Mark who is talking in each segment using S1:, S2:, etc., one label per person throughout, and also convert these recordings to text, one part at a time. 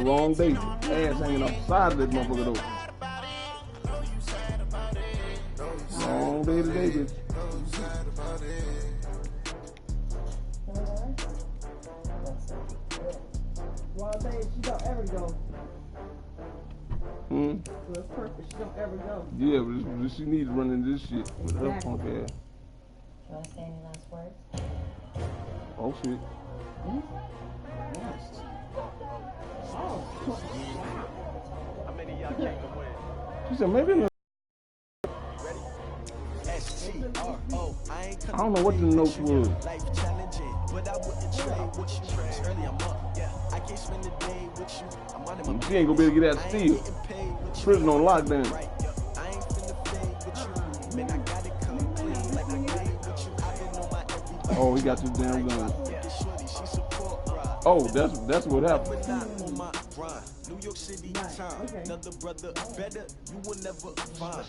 S1: Wrong day. Ass hanging off the side of that motherfucker though. Wrong day today, bitch.
S2: Well, babe, she don't ever go.
S1: Hmm?
S2: So it's perfect. She don't ever go.
S1: Yeah, but she needs to run into this shit with her punk ass.
S3: You want to say any last words?
S1: Oh shit.
S2: Hmm? Yes. Oh.
S4: How many of y'all came to win?
S1: She said maybe. I don't know what the notes was.
S4: Life challenging, but I wouldn't trade what you early. I'm up, yeah. I can't spend the day with you. I'm on my
S1: She ain't gonna be able to get out still. Prison on lockdown.
S4: I ain't finna fade with you. Man, I got it come clean like I made with you. I've been on my everything.
S1: Oh, he got this damn gun. Oh, that's what happened.
S4: New York City time. Another brother better, you will never find.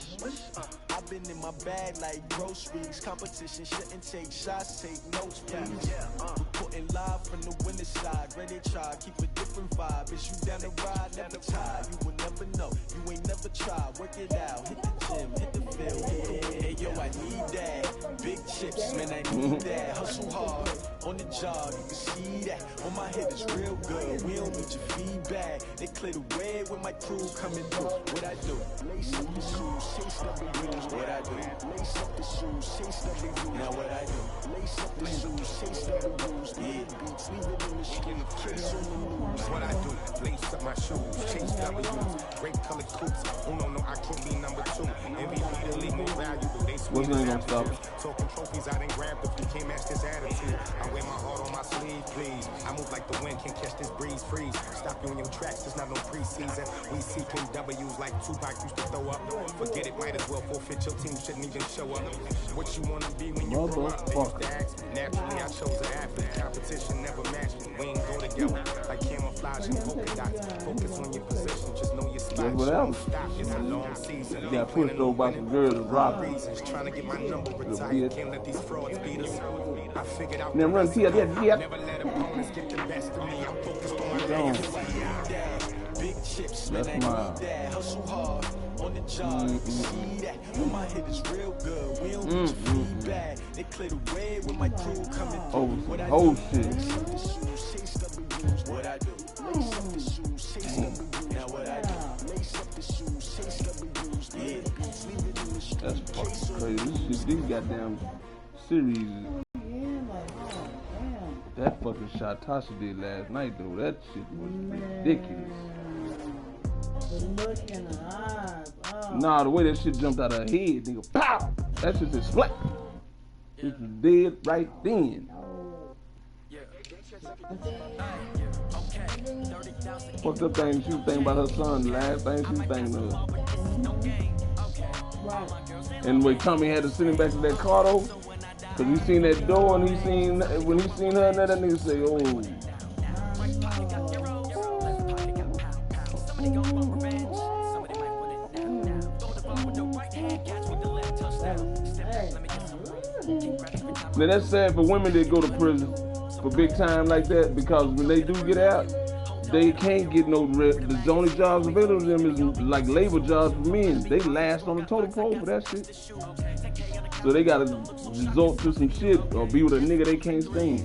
S4: I've been in my bag like groceries. Competition shouldn't take shots, take notes, please. Reporting live from the winning side. Ready to try, keep a different vibe. Is you down the ride, never tired. You will never know, you ain't never tried. Work it out, hit the gym, hit the field. Hey, yo, I need that. Big chips, man, I need that. Hustle hard, on the job, you can see that. On my head is real good, we don't need your feedback. They clear the way with my crew coming through. What I do? Lace up the shoes, chase the wheels. What I do? Lace up the shoes, chase the wheels. Now what I do? Lace up the shoes, chase the wheels. Yeah, beats, leave it in the street, case on the news.
S5: What I do? Lace up my shoes, chase W's. Great colored coops. Oh no, I can't be number 2. MVP the league more valuable. They
S1: What's gonna stop it?
S5: Talking trophies, I didn't grab the few. Can't match this attitude. I wear my heart on my sleeve, please. I move like the wind, can catch this breeze, freeze. Stop you in your tracks, there's not no preseason. We seeking W's like Tupac used to throw up. Forget it, might as well forfeit. Your team shouldn't even show up. What you wanna be when you grow up? They used to ask me. Naturally, I chose an athlete. Competition never matched me. We ain't go together like camouflage and polka dots. Focus on your position, just know your spot. Stop, it's a long season.
S1: You got pushed over by some girls and dropped.
S5: Trying to get my number retired. Can't let these frauds beat us. I figured out.
S1: Then run T.
S5: Never let opponents get the best of me. I'm focused on my
S4: Big chips,
S1: that's
S4: man, I
S1: mine.
S4: need that. Hustle hard on the job, you can see that. On my head is real good. We don't need your feedback. They clear the way with my crew coming through. What I
S1: Oh
S4: do?
S1: shit.
S4: Lace up the shoes, chase W's. What I do? Lace up the shoes, chase W's. Now what I do? Lace up the shoes, chase W's. Yeah, beats, leave it in the street.
S1: That's fucking crazy. This shit, these goddamn series. That fucking shot Tasha did last night though, that shit was ridiculous.
S2: The look in the eyes. Oh.
S1: Nah, the way that shit jumped out of her head, nigga, pow! That shit just splat. It was dead right then. Fucked up thing, she was thinking about her son, the last thing she was thinking of.
S2: Right.
S1: And when Tommy had to send him back to that car though, cause he seen that door and when he seen her and that nigga say, oh. Now that's sad for women that go to prison for big time like that, because when they do get out, they can't get no rest. The only jobs available to them is like labor jobs for men. They last on the total pole for that shit. So they gotta resort to some shit or be with a nigga they can't stand.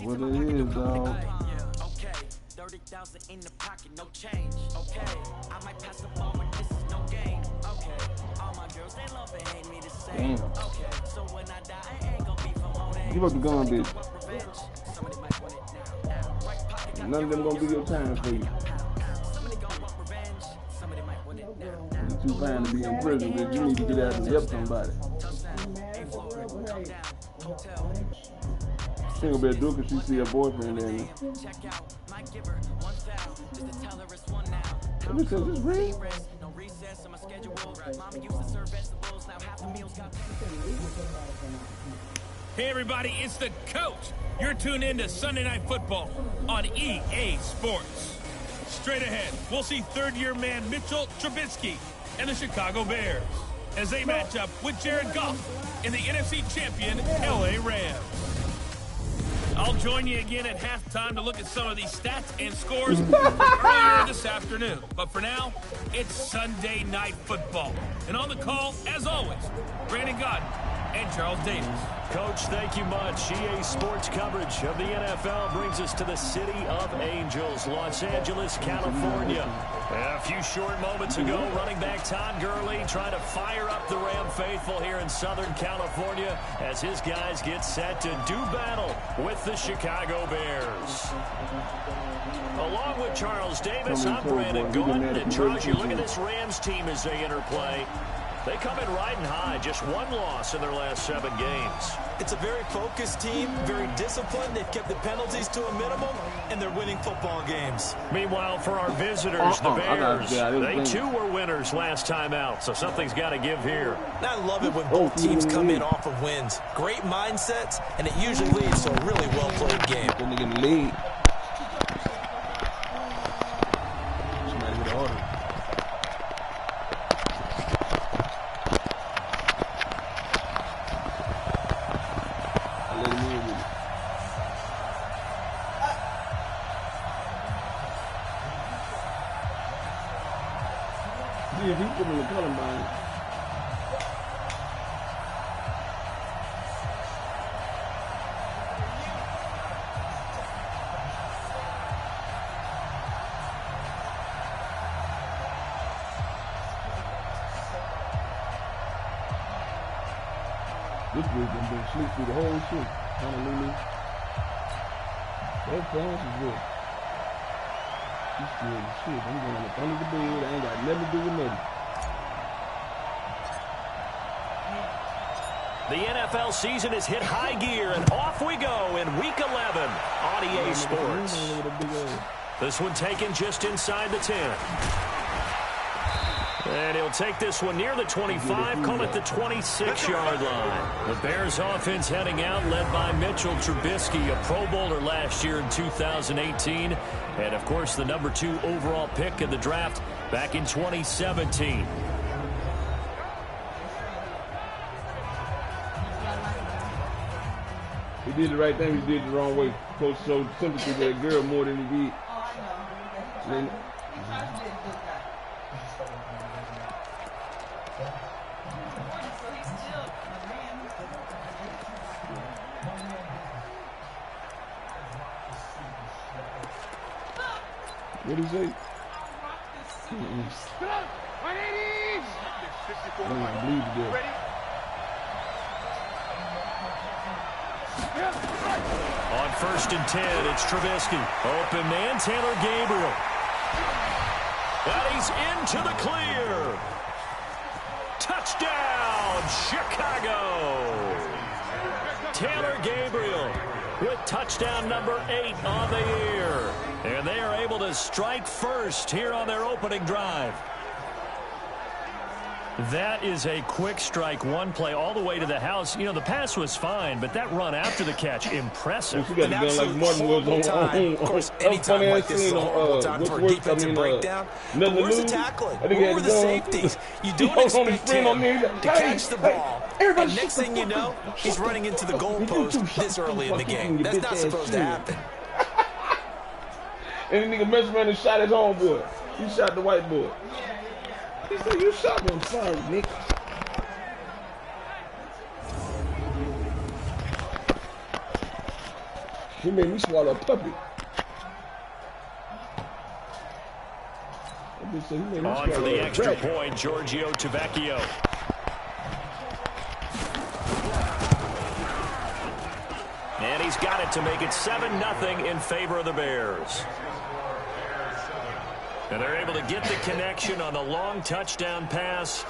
S1: What it is, dog.
S4: 30,000 in the pocket, no change. Okay, I might pass the ball, but this is no game. Okay, all my girls, they love and hate me the same.
S1: Damn.
S4: Okay, so when I die, I ain't gonna be from on it.
S1: Give up the gun, bitch.
S4: Somebody might want it now. Right pocket,
S1: None of them gonna be your time for you.
S4: somebody gonna want revenge. Somebody might want it now.
S1: You too fine to be in prison, bitch. You need to get out and help somebody. She ain't gonna be able to do it because she see her boyfriend there.
S4: Check out my giver, 1,000, just to tell her it's one now.
S1: Let me tell you, this real.
S4: No recess in my schedule. Mama used to serve vegetables, now half the meals got.
S6: Hey everybody, it's the coach. You're tuned in to Sunday Night Football on EA Sports. Straight ahead, we'll see third-year man Mitchell Trubisky and the Chicago Bears as they match up with Jared Goff in the NFC champion LA Rams. I'll join you again at halftime to look at some of these stats and scores earlier this afternoon. But for now, it's Sunday Night Football. And on the call, as always, Brandon Godden and Charles Davis.
S7: Coach, thank you much. EA Sports coverage of the NFL brings us to the City of Angels, Los Angeles, California. A few short moments ago, running back Todd Gurley trying to fire up the Ram faithful here in Southern California as his guys get set to do battle with the Chicago Bears. Along with Charles Davis, I'm Brandon Godden. And Charles, you look at this Rams team as they interplay. They come in riding high, just one loss in their last 7 games.
S4: It's a very focused team, very disciplined. They've kept the penalties to a minimum, and they're winning football games.
S7: Meanwhile, for our visitors, the Bears, they too were winners last time out, so something's got to give here.
S4: And I love it when both teams come in off of wins. Great mindsets, and it usually leads to a really well-played game.
S1: Then they get the lead. Somebody with the order. If he put in the Columbine. This dude's been asleep through the whole shit. Honolulu. That France is good. He's scared as shit. I'm going up under the bed. I ain't got nothing to do with nothing.
S7: The NFL season has hit high gear, and off we go in Week 11 on EA Sports. This one taken just inside the 10. And he'll take this one near the 25, call it the 26-yard line. The Bears offense heading out, led by Mitchell Trubisky, a Pro Bowler last year in 2018. And, of course, the number 2 overall pick in the draft back in 2017.
S1: He did the right thing, he did it the wrong way. Coach showed sympathy to that girl more than he did. Then, what did he say? I believe he did.
S7: On 1st and 10, it's Trubisky. Open man, Taylor Gabriel. And he's into the clear. Touchdown, Chicago. Taylor Gabriel with touchdown number 8 on the year. And they are able to strike first here on their opening drive. That is a quick strike, one play all the way to the house. You know, the pass was fine, but that run after the catch, impressive.
S1: Well, an absolute horrible time.
S4: Of course, any time like this is a horrible time for a defensive breakdown. But where's the tackling? Where were the safeties? You don't expect him to catch the ball. And next thing you know, he's running into the goalpost this early in the game. That's not supposed to happen.
S1: And the nigga messed around and shot his homeboy. He shot the white boy. He said, you shot me. I'm sorry, Nick. He made me swallow a puppy.
S7: On for the extra point, Giorgio Tavecchio. And he's got it to make it 7-0 in favor of the Bears. And they're able to get the connection on the long touchdown pass.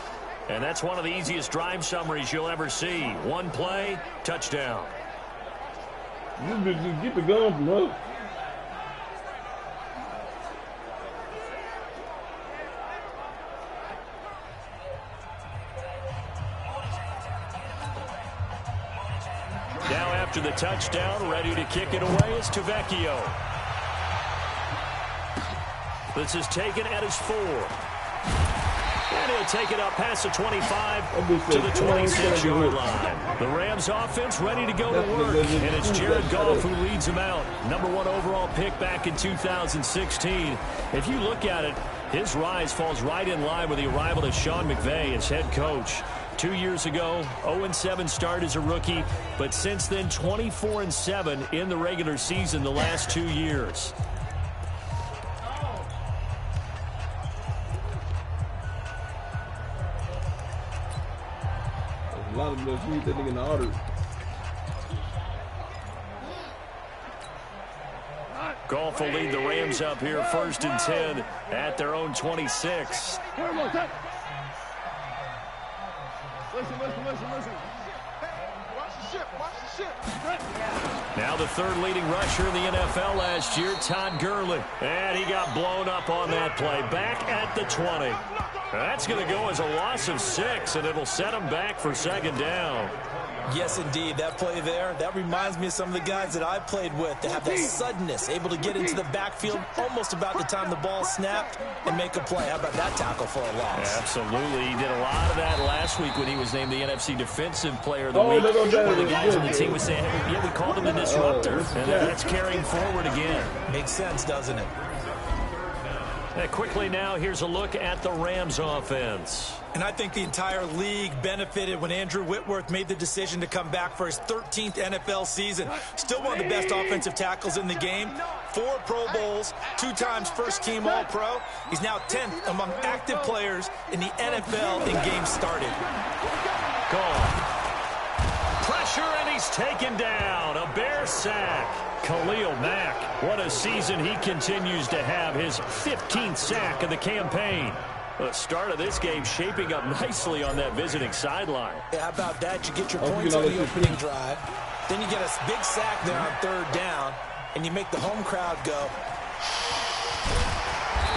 S7: And that's one of the easiest drive summaries you'll ever see. One play, touchdown.
S1: You bitch, get the gun from her.
S7: Now after the touchdown, ready to kick it away is Tavecchio. This is taken at his 4. And he'll take it up past the 25 to the 26-yard line. The Rams offense ready to go to work. And it's Jared Goff who leads them out. #1 overall pick back in 2016. If you look at it, his rise falls right in line with the arrival of Sean McVay as head coach. 2 years ago, 0-7 start as a rookie, but since then 24-7 in the regular season the last 2 years.
S1: A lot of them just need that nigga in the artery.
S7: Goff will lead the Rams up here 1st and 10 at their own 26.
S8: Listen. Watch the ship.
S7: Now the 3rd leading rusher in the NFL last year, Todd Gurley. And he got blown up on that play. Back at the 20. That's going to go as a loss of 6, and it'll set him back for 2nd down.
S9: Yes, indeed. That play there, that reminds me of some of the guys that I played with that have that suddenness, able to get into the backfield almost about the time the ball snapped and make a play. How about that tackle for a loss?
S7: Absolutely. He did a lot of that last week when he was named the NFC Defensive Player of the Week. Where the guys on the team would say, hey, yeah, we called him the disruptor. And that's carrying forward again.
S9: Makes sense, doesn't it?
S7: Quickly now, here's a look at the Rams offense.
S9: And I think the entire league benefited when Andrew Whitworth made the decision to come back for his 13th NFL season. Still one of the best offensive tackles in the game. 4 Pro Bowls, 2 times first-team All-Pro. He's now 10th among active players in the NFL in games started.
S7: Gone. Pressure, and he's taken down. A Bear sack. Khalil Mack, what a season he continues to have. His 15th sack of the campaign. The start of this game shaping up nicely on that visiting sideline.
S9: Yeah, how about that? You get your points on the opening drive. Then you get a big sack there on 3rd down, and you make the home crowd go.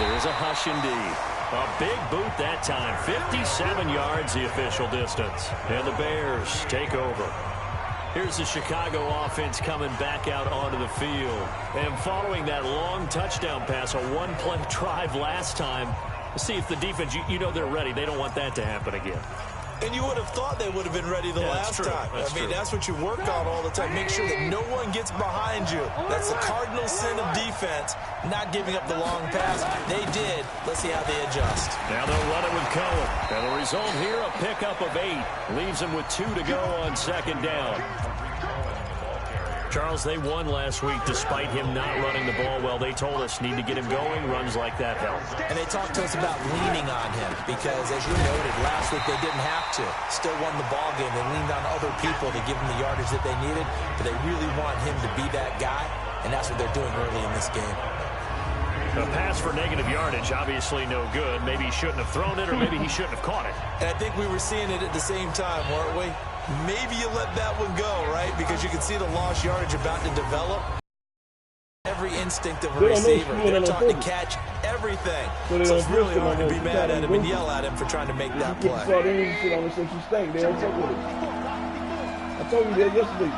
S7: There's a hush indeed. A big boot that time. 57 yards the official distance. And the Bears take over. Here's the Chicago offense coming back out onto the field. And following that long touchdown pass, a 1-play drive last time, see if the defense, you know they're ready. They don't want that to happen again.
S9: And you would have thought they would have been ready the last time. I mean, that's what you work on all the time. Make sure that no one gets behind you. That's the cardinal sin of defense, not giving up the long pass. They did. Let's see how they adjust.
S7: Now they'll run it with Cohen. And the result here, a pickup of 8. Leaves them with 2 to go on 2nd down. Charles, they won last week despite him not running the ball well. They told us need to get him going. Runs like that help.
S9: And they talked to us about leaning on him because, as you noted, last week they didn't have to. Still won the ball game. They leaned on other people to give them the yardage that they needed, but they really want him to be that guy, and that's what they're doing early in this game.
S7: A pass for negative yardage, obviously no good. Maybe he shouldn't have thrown it, or maybe he shouldn't have caught it.
S9: And I think we were seeing it at the same time, weren't we? Maybe you let that one go, right? Because you can see the lost yardage about to develop. Every instinct of a receiver. They're taught to catch everything. So it's really hard to be mad at him and yell at him for trying to make that play.
S1: I told you that yesterday.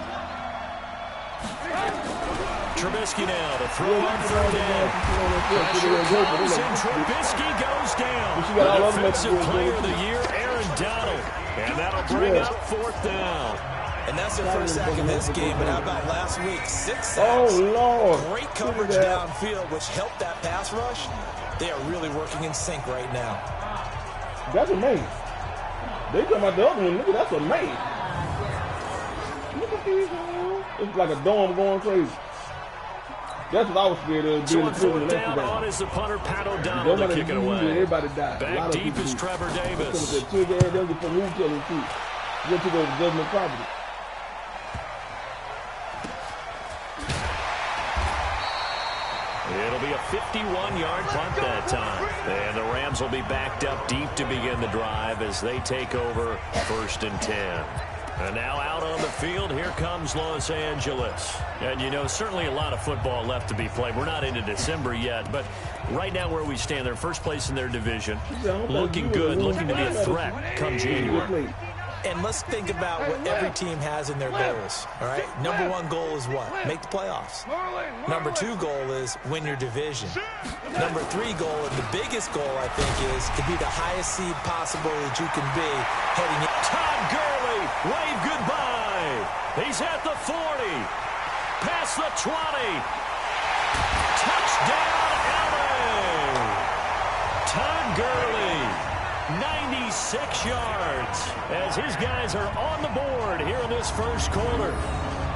S7: Trubisky now to throw on 3rd down. Pressure comes and Trubisky goes down. The Defensive Player of the Year, Aaron Donald. And that'll bring up 4th down.
S9: And that's their first sack in this game, but how about last week? 6 sacks.
S1: Oh, Lord.
S9: Great coverage downfield, which helped that pass rush. They are really working in sync right now.
S1: That's amazing. They talking about the other one. Look at that's amazing. Look at these. It's like a dome going crazy. That's what I was scared of.
S7: So on 4th down on is the punter, Pat O'Donnell, to kick it away.
S1: Everybody died.
S7: Back deep is Trevor Davis.
S1: It'll
S7: be a 51-yard punt that time. And the Rams will be backed up deep to begin the drive as they take over 1st and 10. And now out on the field, here comes Los Angeles. And, you know, certainly a lot of football left to be played. We're not into December yet, but right now where we stand, they're first place in their division. Looking good, looking to be a threat come January.
S9: And let's think about what every team has in their goals, all right? Number one goal is what? Make the playoffs. Number two goal is win your division. Number three goal, and the biggest goal, I think, is to be the highest seed possible that you can be heading in.
S7: Todd Gurley, wave goodbye. He's at the 40, past the 20. Touchdown, LA. Todd Gurley, 96 yards, as his guys are on the board here in this first quarter.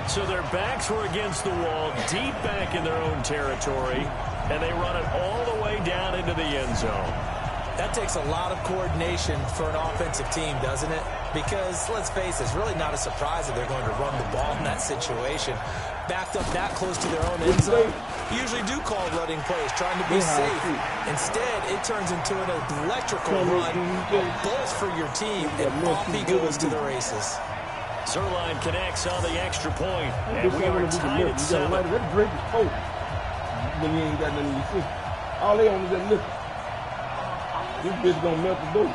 S7: So their backs were against the wall, deep back in their own territory, and they run it all the way down into the end zone.
S9: That takes a lot of coordination for an offensive team, doesn't it? Because, let's face it, it's really not a surprise that they're going to run the ball in that situation. Backed up that close to their own end zone, usually do call running plays, trying to be safe. Instead, it turns into an electrical run, both for your team, and off he goes to the races.
S7: Zerline connects on the extra point, and we are tied at 7.
S1: That break is cold when you ain't got nothing to see. All they on is that lift. This bitch gonna melt the dough.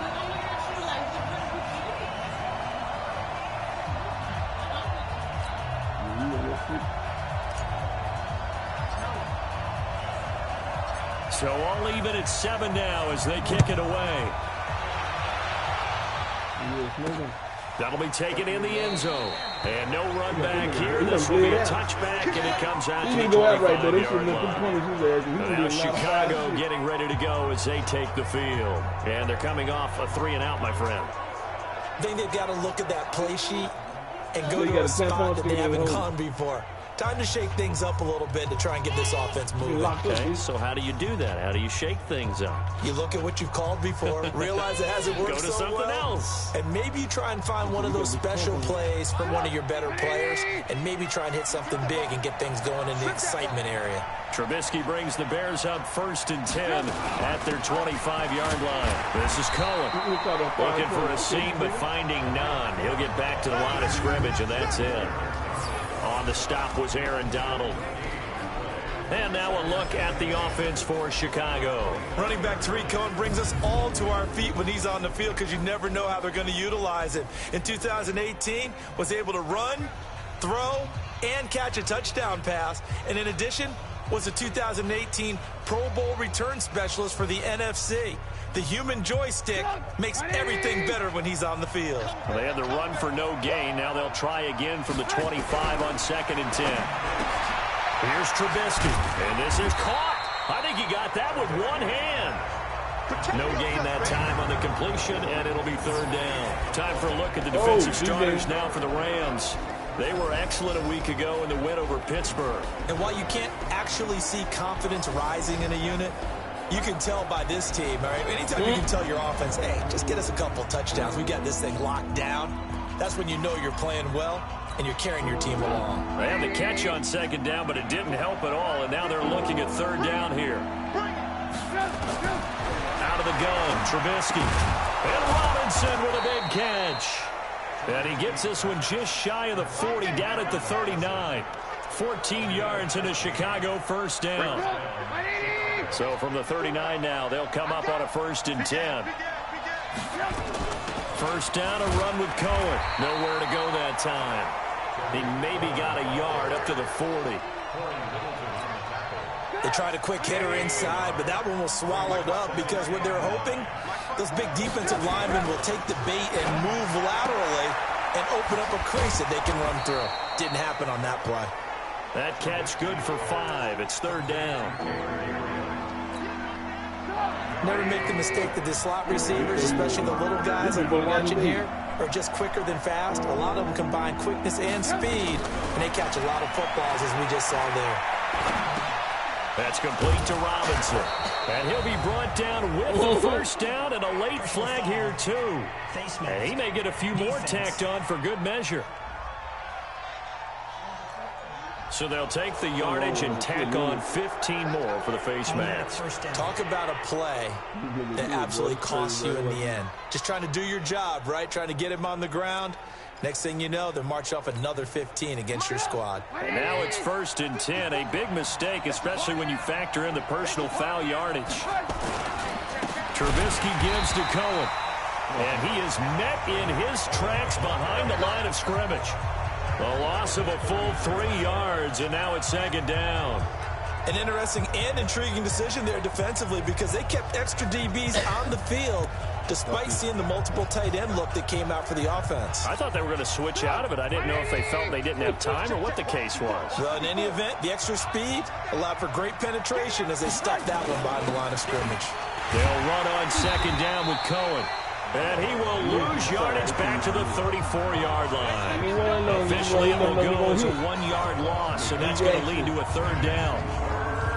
S7: So all even at 7 now as they kick it away. That'll be taken in the end zone. And no run back here. This will be a touchback, and it comes out to the 25-yard line. Now Chicago getting ready to go as they take the field. And they're coming off a 3-and-out, my friend.
S9: I think they've got to look at that play sheet and go to a spot that they haven't gone before. Time to shake things up a little bit to try and get this offense moving.
S7: Okay, so how do you do that? How do you shake things up?
S9: You look at what you've called before, realize it hasn't worked
S7: Go to something else.
S9: And maybe you try and find one of those special plays from one of your better players, and maybe try and hit something big and get things going in the excitement area.
S7: Trubisky brings the Bears up 1st and 10 at their 25-yard line. This is Cohen. Looking for a seam, but finding none. He'll get back to the line of scrimmage, and that's it. On the stop was Aaron Donald. And now a look at the offense for Chicago.
S9: Running back Tariq Cohen brings us all to our feet when he's on the field because you never know how they're going to utilize it. In 2018, was able to run, throw, and catch a touchdown pass. And in addition, was a 2018 Pro Bowl return specialist for the NFC. The human joystick makes everything better when he's on the field.
S7: Well, they had the run for no gain. Now they'll try again from the 25 on 2nd and 10. Here's Trubisky, and this is caught. I think he got that with one hand. No gain that time on the completion, and it'll be 3rd down. Time for a look at the defensive starters now for the Rams. They were excellent a week ago in the win over Pittsburgh.
S9: And while you can't actually see confidence rising in a unit, you can tell by this team, all right? Anytime you can tell your offense, hey, just get us a couple touchdowns. We got this thing locked down. That's when you know you're playing well and you're carrying your team along.
S7: They had the catch on 2nd down, but it didn't help at all, and now they're looking at 3rd down here. Out of the gun, Trubisky. And Robinson with a big catch. And he gets this one just shy of the 40, down at the 39. 14 yards into Chicago 1st down. So from the 39 now, they'll come up on a 1st and 10. 1st down, a run with Cohen. Nowhere to go that time. He maybe got a yard up to the 40.
S9: They tried a quick hitter inside, but that one was swallowed up because what they're hoping, those big defensive linemen will take the bait and move laterally and open up a crease that they can run through. Didn't happen on that play.
S7: That catch good for 5. It's 3rd down.
S9: Never make the mistake that the slot receivers, especially the little guys like we're watching here, are just quicker than fast. A lot of them combine quickness and speed, and they catch a lot of footballs, as we just saw there.
S7: That's complete to Robinson. And he'll be brought down with the 1st down and a late flag here, too. And he may get a few more tacked on for good measure. So they'll take the yardage and tack on 15 more for the face mask.
S9: Talk about a play that absolutely costs you in the end. Just trying to do your job, right? Trying to get him on the ground. Next thing you know, they'll march off another 15 against your squad.
S7: And now it's 1st and 10. A big mistake, especially when you factor in the personal foul yardage. Trubisky gives to Cohen. And he is met in his tracks behind the line of scrimmage. A loss of a full 3 yards, and now it's 2nd down.
S9: An interesting and intriguing decision there defensively because they kept extra DBs on the field despite seeing the multiple tight end look that came out for the offense.
S7: I thought they were going to switch out of it. I didn't know if they felt they didn't have time or what the case was.
S9: Well, in any event, the extra speed allowed for great penetration as they stuffed that one behind the line of scrimmage.
S7: They'll run on 2nd down with Cohen. And he will lose yardage back to the 34-yard line. Officially, it will go as a 1-yard loss, and that's going to lead to a 3rd down.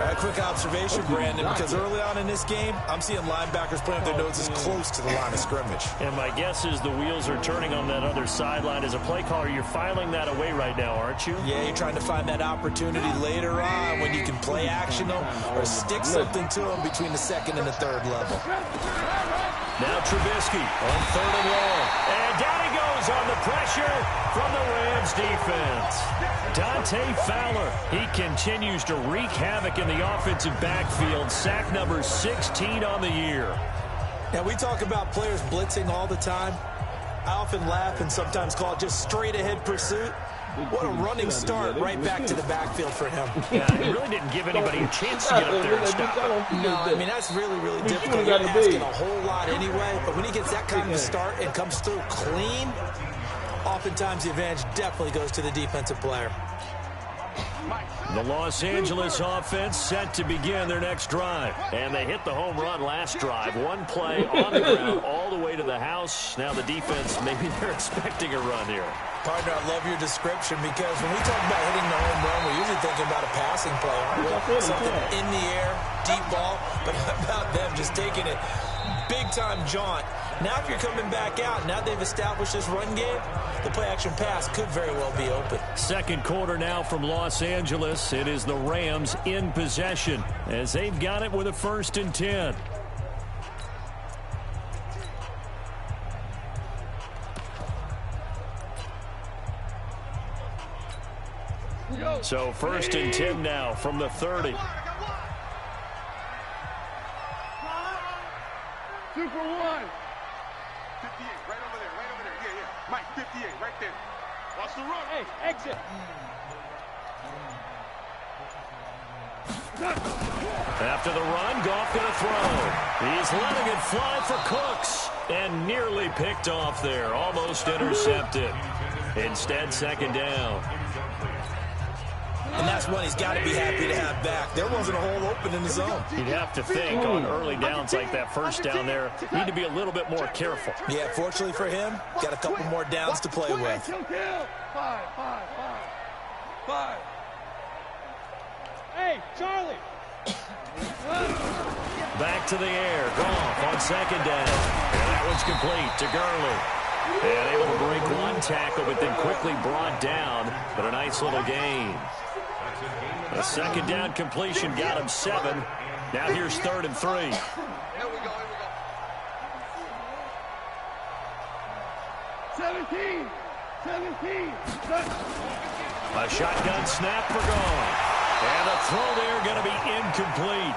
S9: A quick observation, Brandon, because early on in this game, I'm seeing linebackers playing their noses close to the line of scrimmage.
S7: And my guess is the wheels are turning on that other sideline. As a play caller, you're filing that away right now, aren't you?
S9: Yeah, you're trying to find that opportunity later on when you can play action them or stick something to them between the 2nd and the 3rd level.
S7: Now Trubisky on 3rd and long. And down he goes on the pressure from the Rams defense. Dante Fowler, he continues to wreak havoc in the offensive backfield. Sack number 16 on the year.
S9: Now, we talk about players blitzing all the time. I often laugh and sometimes call it just straight-ahead pursuit. What a running start right back to the backfield for him.
S7: Yeah, he really didn't give anybody a chance to get up there and stop him.
S9: No, I mean, that's really, really difficult. You're asking a whole lot anyway, but when he gets that kind of start and comes through clean, oftentimes the advantage definitely goes to the defensive player.
S7: The Los Angeles offense set to begin their next drive. And they hit the home run last drive. One play on the ground all the way to the house. Now the defense, maybe they're expecting a run here.
S9: Partner, I love your description because when we talk about hitting the home run, we're usually thinking about a passing play, aren't we? Something in the air, deep ball, but how about them just taking it big-time jaunt. Now if you're coming back out, now they've established this run game, the play-action pass could very well be open.
S7: 2nd quarter now from Los Angeles. It is the Rams in possession as they've got it with a 1st and 10. So 1st and 10 now from the 30.
S8: 2 for 1. 58, right over there, yeah. Mike, 58, right there. Watch the run. Hey, exit.
S7: After the run, Goff going to throw. He's letting it fly for Cooks. And nearly picked off there. Almost intercepted. Instead, 2nd down.
S9: And that's one he's got to be happy to have back. There wasn't a hole open in the zone.
S7: You'd have to think on early downs like that 1st down there, need to be a little bit more careful.
S9: Yeah, fortunately for him, got a couple more downs to play with.
S8: 5. Hey, Charlie.
S7: Back to the air. Goff on 2nd down. And that one's complete to Gurley. And able to break one tackle, but then quickly brought down. But a nice little gain. A 2nd down completion got him 7. Now here's 3rd and 3.
S8: Here we go. 17.
S7: A shotgun snap for Goff. And a throw there going to be incomplete.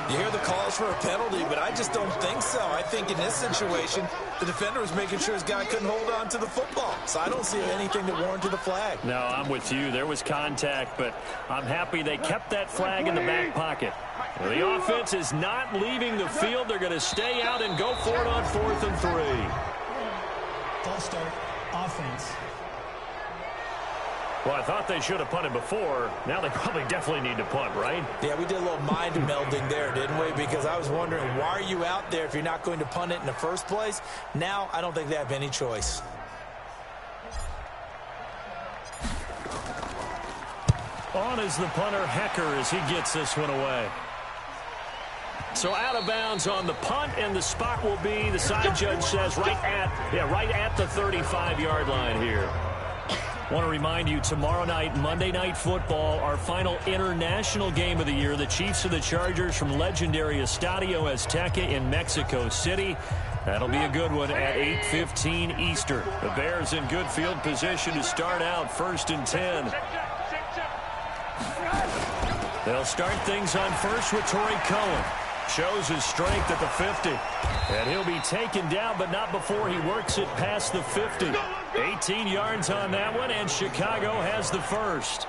S9: You hear the calls for a penalty, but I just don't think so. I think in this situation, the defender was making sure his guy couldn't hold on to the football. So I don't see anything that warranted the flag.
S7: No, I'm with you. There was contact, but I'm happy they kept that flag in the back pocket. The offense is not leaving the field. They're going to stay out and go for it on 4th and 3.
S10: False start, offense.
S7: Well, I thought they should have punted before. Now they probably definitely need to punt, right?
S9: Yeah, we did a little mind melding there, didn't we? Because I was wondering, why are you out there if you're not going to punt it in the first place? Now, I don't think they have any choice.
S7: On is the punter, Hecker, as he gets this one away. So out of bounds on the punt, and the spot will be, the side judge says, right at the 35-yard line here. Want to remind you, tomorrow night, Monday Night Football, our final international game of the year, the Chiefs and the Chargers from legendary Estadio Azteca in Mexico City. That'll be a good one at 8:15 Eastern. The Bears in good field position to start out 1st and 10. They'll start things on first with Torrey Cohen. Shows his strength at the 50. And he'll be taken down, but not before he works it past the 50. 18 yards on that one, and Chicago has the first.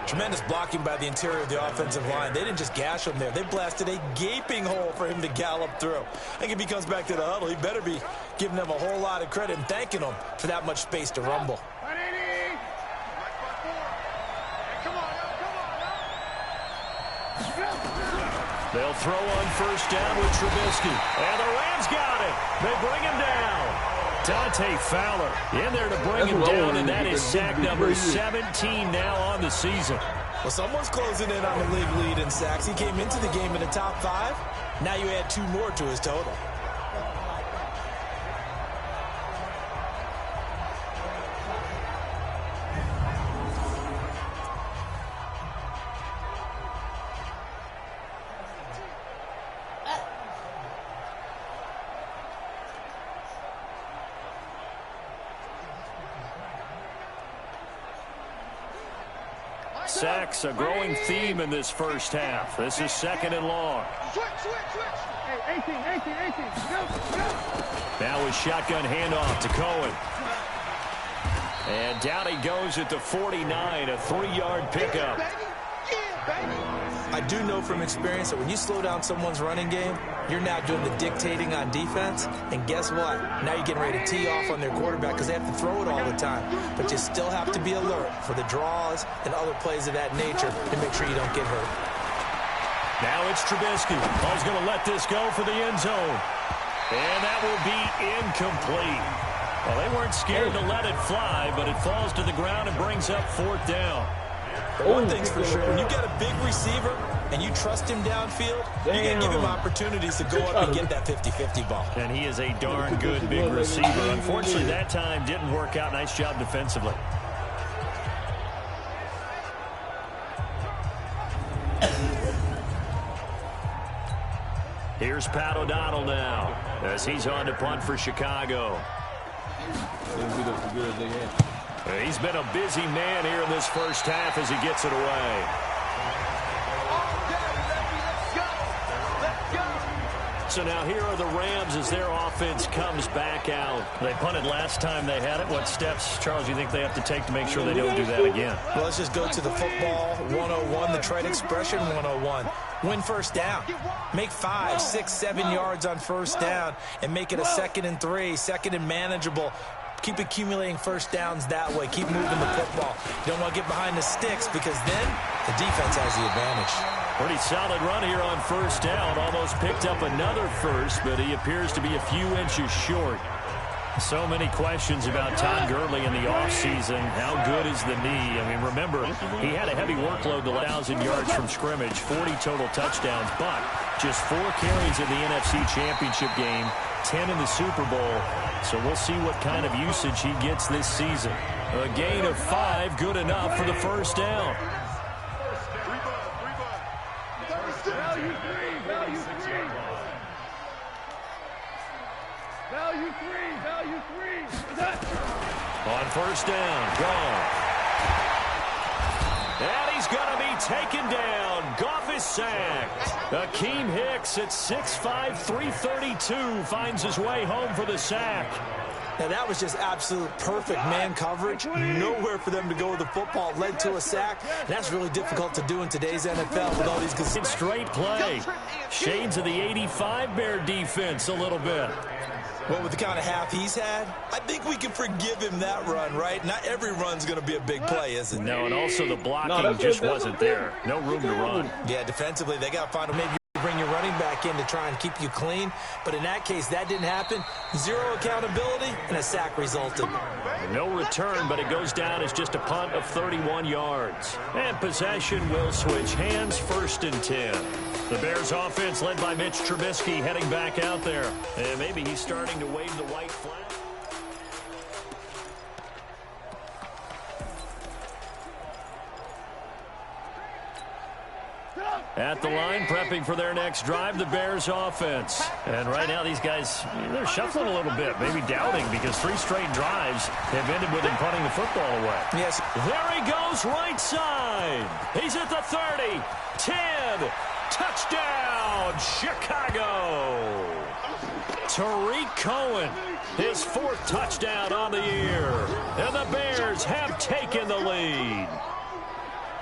S9: Tremendous blocking by the interior of the offensive line. They didn't just gash him there. They blasted a gaping hole for him to gallop through. I think if he comes back to the huddle, he better be giving them a whole lot of credit and thanking them for that much space to rumble.
S7: They'll throw on first down with Trubisky. And the Rams got it. They bring him down. Dante Fowler in there to bring him down, and that is sack number 17 now on the season.
S9: Well, someone's closing in on the league lead in sacks. He came into the game in the top 5. Now you add 2 more to his total.
S7: Sacks, a growing theme in this first half. This is 2nd and long.
S8: Switch. Hey, 18. Go.
S7: Now a shotgun handoff to Cohen. And down he goes at the 49, a 3-yard pickup.
S9: I do know from experience that when you slow down someone's running game, you're now doing the dictating on defense. And guess what? Now you're getting ready to tee off on their quarterback because they have to throw it all the time. But you still have to be alert for the draws and other plays of that nature to make sure you don't get hurt.
S7: Now it's Trubisky. He's going to let this go for the end zone. And that will be incomplete. Well, they weren't scared to let it fly, but it falls to the ground and brings up 4th down.
S9: One thing's for sure, when you got a big receiver and you trust him downfield, you got to give him opportunities to go up and get that 50-50 ball.
S7: And he is a darn good big receiver. Unfortunately, that time didn't work out. Nice job defensively. Here's Pat O'Donnell now as he's on to punt for Chicago. He's been a busy man here in this first half as he gets it away. So now here are the Rams as their offense comes back out. They punted last time they had it. What steps, Charles, do you think they have to take to make sure they don't do that again?
S9: Well, let's just go to the football 101, the trade expression 101. Win first down. Make 5, 6, 7 yards on first down and make it a 2nd and 3, 2nd and manageable. Keep accumulating first downs that way. Keep moving the football. You don't want to get behind the sticks because then the defense has the advantage.
S7: Pretty solid run here on first down. Almost picked up another first, but he appears to be a few inches short. So many questions about Todd Gurley in the offseason. How good is the knee? I mean, remember, he had a heavy workload, 1,000 yards from scrimmage, 40 total touchdowns, but just 4 carries in the NFC Championship game, 10 in the Super Bowl. So we'll see what kind of usage he gets this season. A gain of 5, good enough for the first down.
S8: Value three.
S7: On first down, gone. And he's going to be taken down. Goff is sacked. Akeem Hicks at 6'5", 332 finds his way home for the sack.
S9: Now, that was just absolute perfect man coverage. Nowhere for them to go with the football. Led to a sack. And that's really difficult to do in today's NFL with all these guys.
S7: Straight play. Shades of the 85 Bear defense a little bit.
S9: Well, with the kind of half he's had, I think we can forgive him that run, right? Not every run's going to be a big play, is it?
S7: No, and also the blocking just wasn't there. No room to run.
S9: Yeah, defensively, they got to find a maybe bring your running back in to try and keep you clean. But in that case, that didn't happen. 0 accountability, and a sack resulted.
S7: No return, but it goes down as just a punt of 31 yards. And possession will switch hands, 1st and 10. The Bears offense led by Mitch Trubisky heading back out there. And maybe he's starting to wave the white flag. At the line, prepping for their next drive, the Bears offense. And right now, these guys, they're shuffling a little bit, maybe doubting, because 3 straight drives have ended with him punting the football away.
S9: Yes.
S7: There he goes, right side. He's at the 30, 10, Touchdown, Chicago! Tariq Cohen, his 4th touchdown on the year. And the Bears have taken the lead.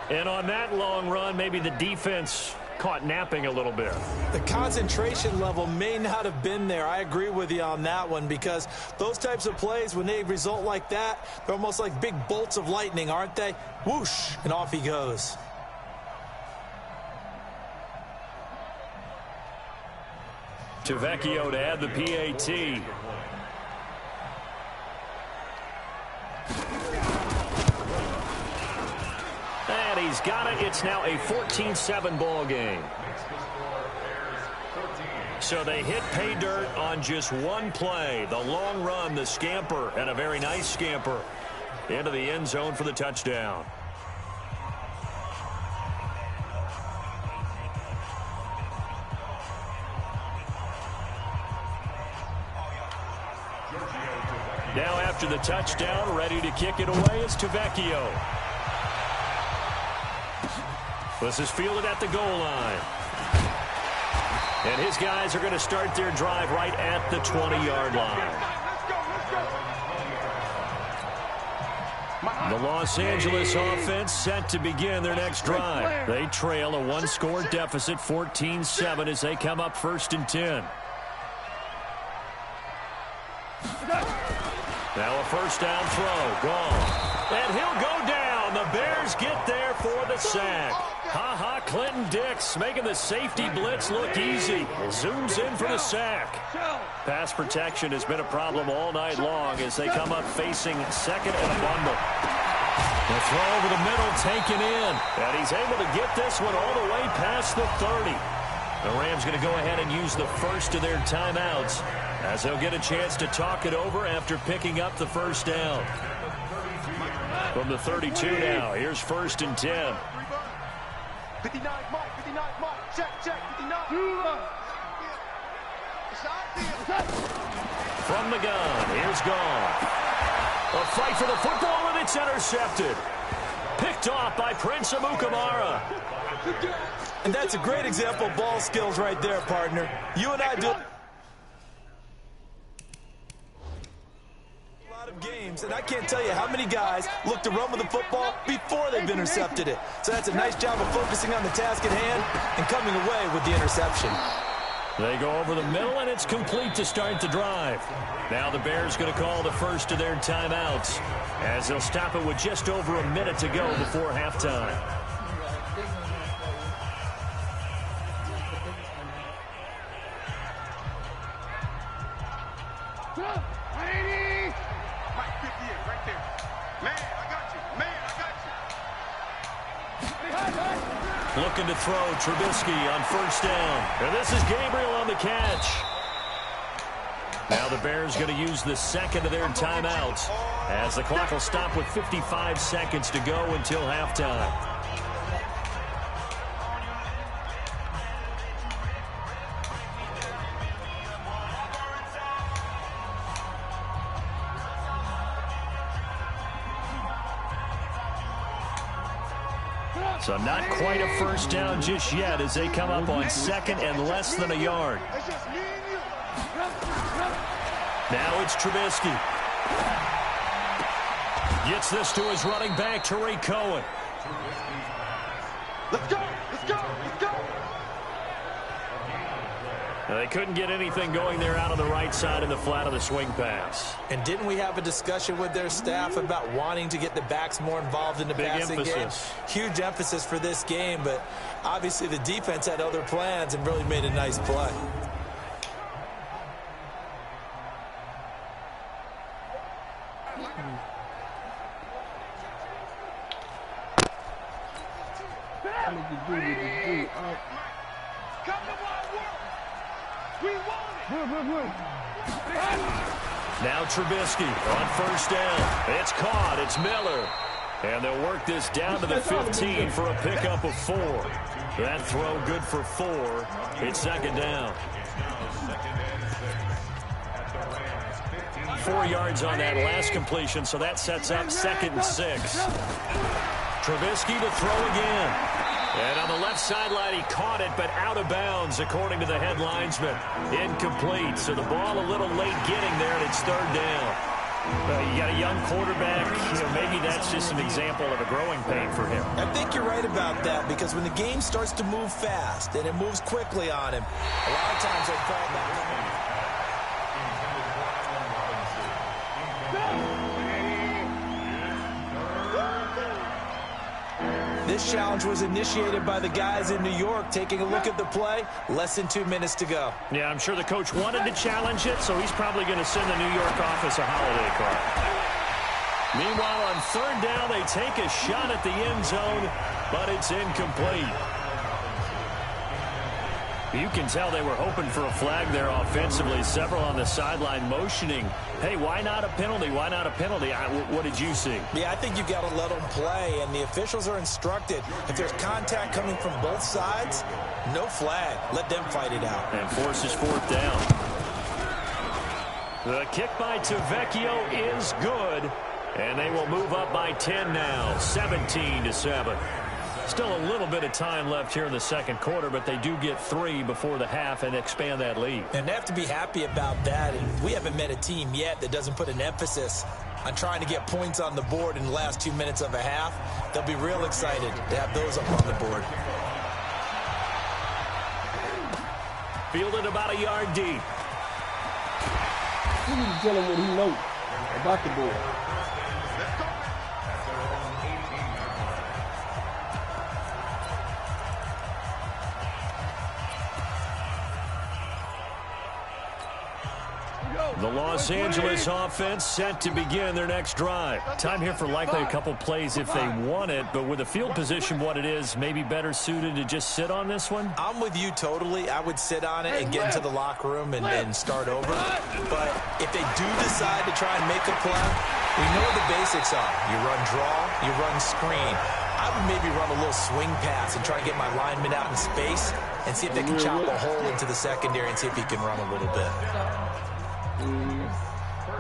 S7: And on that long run, maybe the defense caught napping a little bit.
S9: The concentration level may not have been there. I agree with you on that one, because those types of plays, when they result like that, they're almost like big bolts of lightning, aren't they? Whoosh, and off he goes.
S7: Tavecchio to add the PAT. And he's got it. It's now a 14-7 ball game. So they hit pay dirt on just one play. The long run, the scamper, and a very nice scamper into the end zone for the touchdown. Now after the touchdown, ready to kick it away is Tavecchio. This is fielded at the goal line. And his guys are going to start their drive right at the 20-yard line. The Los Angeles offense set to begin their next drive. They trail a one-score deficit, 14-7, as they come up 1st and 10. Now a first down throw, gone. And he'll go down. The Bears get there for the sack. Ha-ha, Clinton Dix making the safety blitz look easy. Zooms in for the sack. Pass protection has been a problem all night long as they come up facing 2nd and a bundle. The throw over the middle taken in. And he's able to get this one all the way past the 30. The Rams going to go ahead and use the first of their timeouts as they'll get a chance to talk it over after picking up the first down. From the 32 now, here's 1st and 10.
S8: 59 Mike, 59 Mike, check, 59.
S7: From the gun, here's Goff. A fight for the football, and it's intercepted. Picked off by Prince Amukamara.
S9: And that's a great example of ball skills right there, partner. You and I do a lot of games, and I can't tell you how many guys look to run with the football before they've intercepted it. So that's a nice job of focusing on the task at hand and coming away with the interception.
S7: They go over the middle, and it's complete to start the drive. Now the Bears going to call the first of their timeouts as they'll stop it with just over a minute to go before halftime. Looking to throw, Trubisky on first down. And this is Gabriel on the catch. Now the Bears going to use the second of their timeouts as the clock will stop with 55 seconds to go until halftime. So not quite a first down just yet as they come up on 2nd and less than a yard. Now it's Trubisky. Gets this to his running back, Tariq Cohen.
S8: Let's go, let's go, let's go.
S7: They couldn't get anything going there out on the right side in the flat of the swing pass.
S9: And didn't we have a discussion with their staff about wanting to get the backs more involved in the passing game? Huge emphasis for this game, but obviously the defense had other plans and really made a nice play.
S7: Now Trubisky on first down. It's caught. It's Miller. And they'll work this down to the 15 for a pickup of 4. That throw good for 4. It's 2nd down. 4 yards on that last completion, so that sets up 2nd and 6. Trubisky to throw again. And on the left sideline, he caught it, but out of bounds, according to the head linesman. Incomplete. So the ball a little late getting there, and it's third down. You got a young quarterback. Maybe that's just an example of a growing pain for him.
S9: I think you're right about that, because when the game starts to move fast and it moves quickly on him, a lot of times they fall back. This challenge was initiated by the guys in New York. Taking a look at the play, less than 2 minutes to go.
S7: Yeah, I'm sure the coach wanted to challenge it, so he's probably going to send the New York office a holiday card. Meanwhile, on third down, they take a shot at the end zone, but it's incomplete. You can tell they were hoping for a flag there offensively. Several on the sideline motioning, hey, why not a penalty? Why not a penalty? What did you see?
S9: Yeah, I think you've got to let them play, and the officials are instructed, if there's contact coming from both sides, no flag. Let them fight it out.
S7: And forces fourth down. The kick by Tavecchio is good, and they will move up by 10 now, 17-7. Still a little bit of time left here in the second quarter, but they do get 3 before the half and expand that lead.
S9: And they have to be happy about that. And we haven't met a team yet that doesn't put an emphasis on trying to get points on the board in the last 2 minutes of a half. They'll be real excited to have those up on the board.
S7: Fielded about a yard deep.
S1: You need to tell him what he knows about the board.
S7: The Los Angeles offense set to begin their next drive. Time here for likely a couple plays if they want it, but with the field position what it is, maybe better suited to just sit on this one?
S9: I'm with you totally. I would sit on it and get into the locker room and start over. But if they do decide to try and make a play, we know what the basics are. You run draw, you run screen. I would maybe run a little swing pass and try and get my lineman out in space and see if they can chop a hole into the secondary and see if he can run a little bit.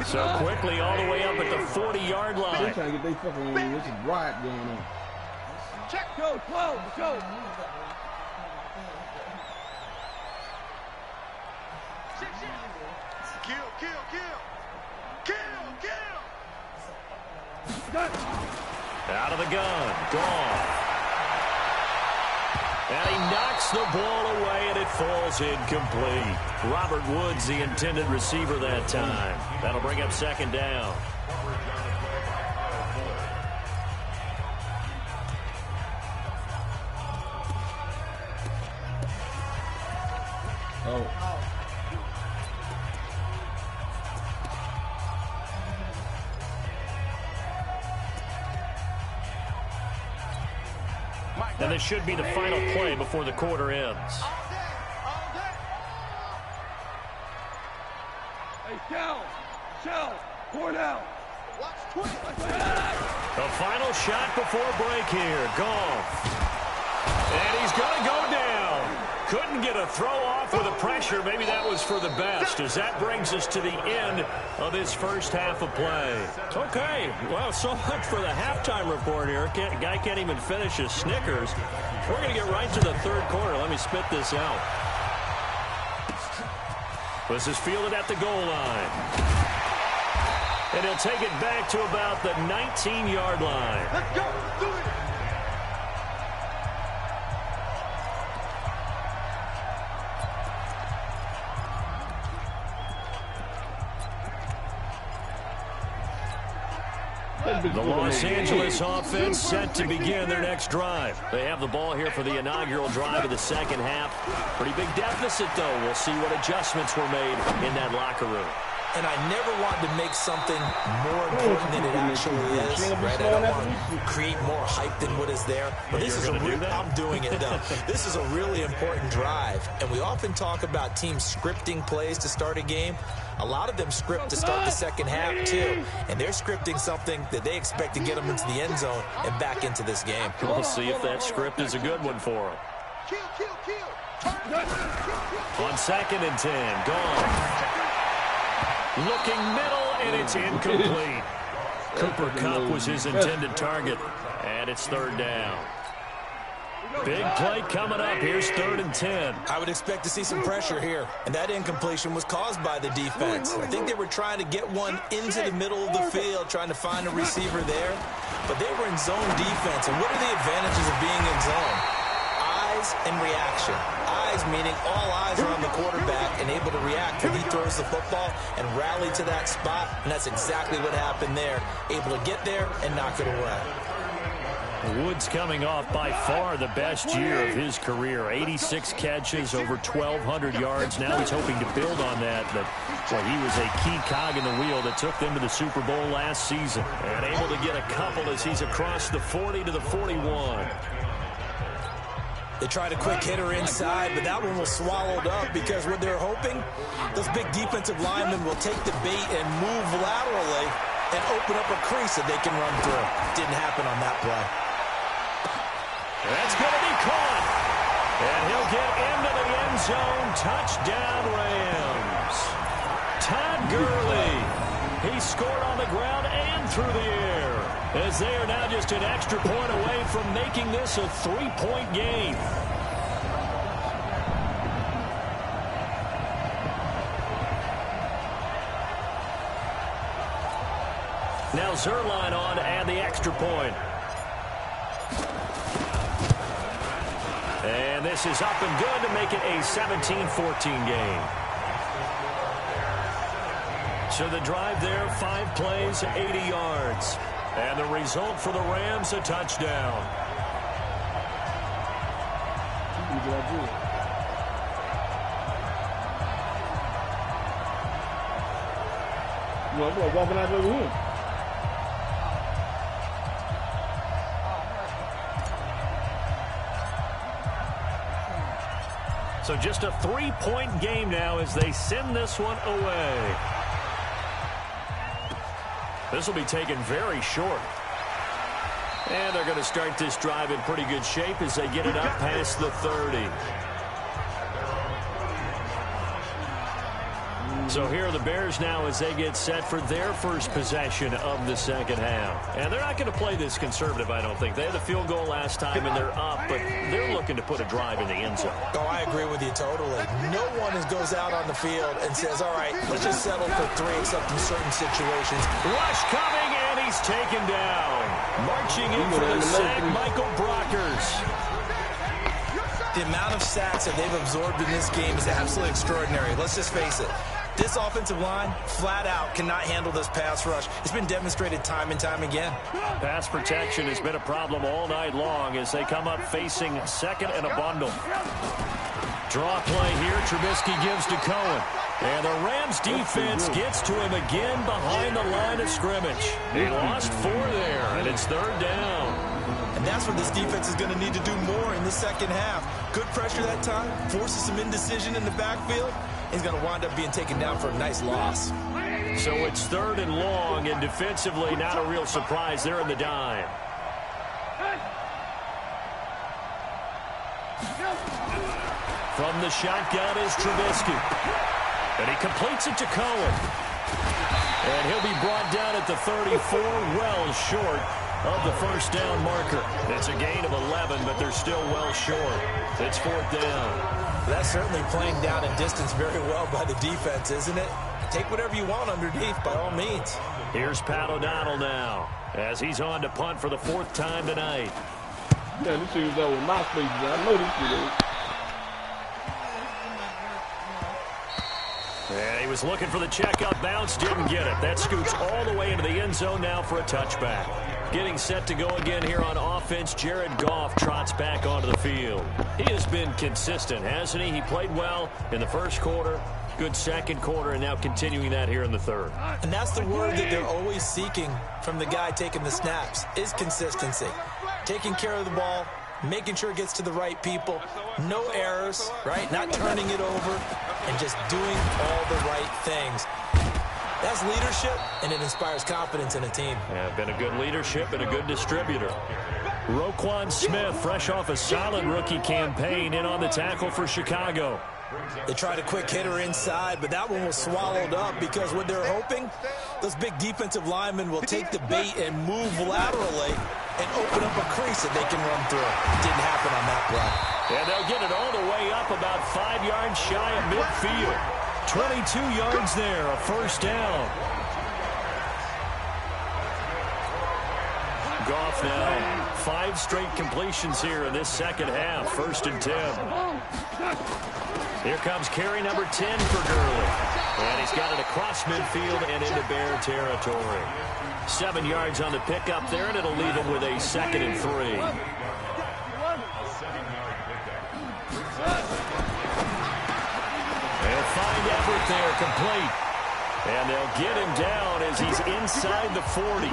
S7: So quickly all the way up at the 40-yard line.
S1: They're trying to get their fucking there's a riot going on.
S8: Check, go, close, go. Kill.
S7: Out of the gun. Gone. And he knocks the ball away, and it falls incomplete. Robert Woods, the intended receiver that time. That'll bring up second down. And this should be the final play before the quarter ends.
S8: Hey, shell, pour down.
S7: The final shot before break here. Goff. And he's going to go down. Couldn't get a throw off with the pressure. Maybe that was for the best, as that brings us to the end of this first half of play. Okay, well, so much for the halftime report here. Guy can't even finish his Snickers. We're going to get right to the third quarter. Let me spit this out. This is fielded at the goal line. And he'll take it back to about the 19-yard line.
S8: Let's go, do it.
S7: The Los Angeles offense set to begin their next drive. They have the ball here for the inaugural drive of the second half. Pretty big deficit, though. We'll see what adjustments were made in that locker room.
S9: And I never want to make something more important than it actually is. Right? I don't want to create more hype than what is there. But this is I'm doing it, though. This is a really important drive. And we often talk about teams scripting plays to start a game. A lot of them script to start the second half, too. And they're scripting something that they expect to get them into the end zone and back into this game.
S7: We'll see if that script is a good one for them. On 2nd and 10, gone. Looking middle, and it's incomplete. Cooper Kupp was his intended target. And it's 3rd down. Big play coming up. Here's 3rd and 10.
S9: I would expect to see some pressure here, and that incompletion was caused by the defense. I think they were trying to get one into the middle of the field, trying to find a receiver there, but they were in zone defense. And what are the advantages of being in zone? Eyes and reaction. Eyes meaning all eyes are on the quarterback and able to react when he throws the football and rally to that spot, and that's exactly what happened there. Able to get there and knock it away.
S7: Woods coming off by far the best year of his career. 86 catches, over 1,200 yards. Now he's hoping to build on that, but well, he was a key cog in the wheel that took them to the Super Bowl last season. And able to get a couple as he's across the 40 to the 41.
S9: They tried a quick hitter inside, but that one was swallowed up because what they're hoping, those big defensive linemen will take the bait and move laterally and open up a crease that they can run through. Didn't happen on that play.
S7: That's going to be caught. And he'll get into the end zone. Touchdown, Rams. Todd Gurley. He scored on the ground and through the air, as they are now just an extra point away from making this a 3-point game. Now Zerline on to add the extra point. And this is up and good to make it a 17-14 game. So the drive there, 5 plays, 80 yards. And the result for the Rams, a touchdown.
S1: Well, I'm walking out over here.
S7: So just a 3-point game now as they send this one away. This will be taken very short. And they're going to start this drive in pretty good shape as they get it up past the 30. So here are the Bears now as they get set for their first possession of the second half. And they're not going to play this conservative, I don't think. They had the field goal last time, and they're up, but they're looking to put a drive in the end zone.
S9: Oh, I agree with you totally. No one goes out on the field and says, all right, let's just settle for 3 except in certain situations.
S7: Rush coming, and he's taken down. Marching in for the sack, Michael Brockers.
S9: The amount of sacks that they've absorbed in this game is absolutely extraordinary. Let's just face it. This offensive line, flat out, cannot handle this pass rush. It's been demonstrated time and time again.
S7: Pass protection has been a problem all night long as they come up facing second and a bundle. Draw play here. Trubisky gives to Cohen. And the Rams defense gets to him again behind the line of scrimmage. He lost 4 there, and it's 3rd down.
S9: And that's what this defense is going to need to do more in the second half. Good pressure that time, forces some indecision in the backfield. He's going to wind up being taken down for a nice loss.
S7: So it's 3rd and long, and defensively not a real surprise there in the dime. From the shotgun is Trubisky. And he completes it to Cohen. And he'll be brought down at the 34, well short of the first down marker. It's a gain of 11, but they're still well short. It's 4th down.
S9: That's certainly playing down in distance very well by the defense, isn't it? Take whatever you want underneath, by all means.
S7: Here's Pat O'Donnell now, as he's on to punt for the 4th time tonight.
S1: Yeah, this shit was that with my face. I know this shit is.
S7: And he was looking for the checkup bounce, didn't get it. That scoots all the way into the end zone now for a touchback. Getting set to go again here on offense, Jared Goff trots back onto the field. He has been consistent, hasn't he? He played well in the first quarter, good second quarter, and now continuing that here in the 3rd.
S9: And that's the word that they're always seeking from the guy taking the snaps, is consistency. Taking care of the ball, making sure it gets to the right people, no errors, right? Not turning it over, and just doing all the right things. That's leadership, and it inspires confidence in a team.
S7: Yeah, been a good leadership and a good distributor. Roquan Smith, fresh off a solid rookie campaign, in on the tackle for Chicago.
S9: They tried a quick hitter inside, but that one was swallowed up because what they're hoping, those big defensive linemen will take the bait and move laterally and open up a crease that they can run through. Didn't happen on that play.
S7: And they'll get it all the way up about 5 yards shy of midfield. 22 yards there, a first down. Goff now, 5 straight completions here in this second half. 1st and 10. Here comes carry number 10 for Gurley. And he's got it across midfield and into Bear territory. 7 yards on the pickup there, and it'll leave him with a 2nd and 3. They'll find Everett there, complete. And they'll get him down as he's inside the 40.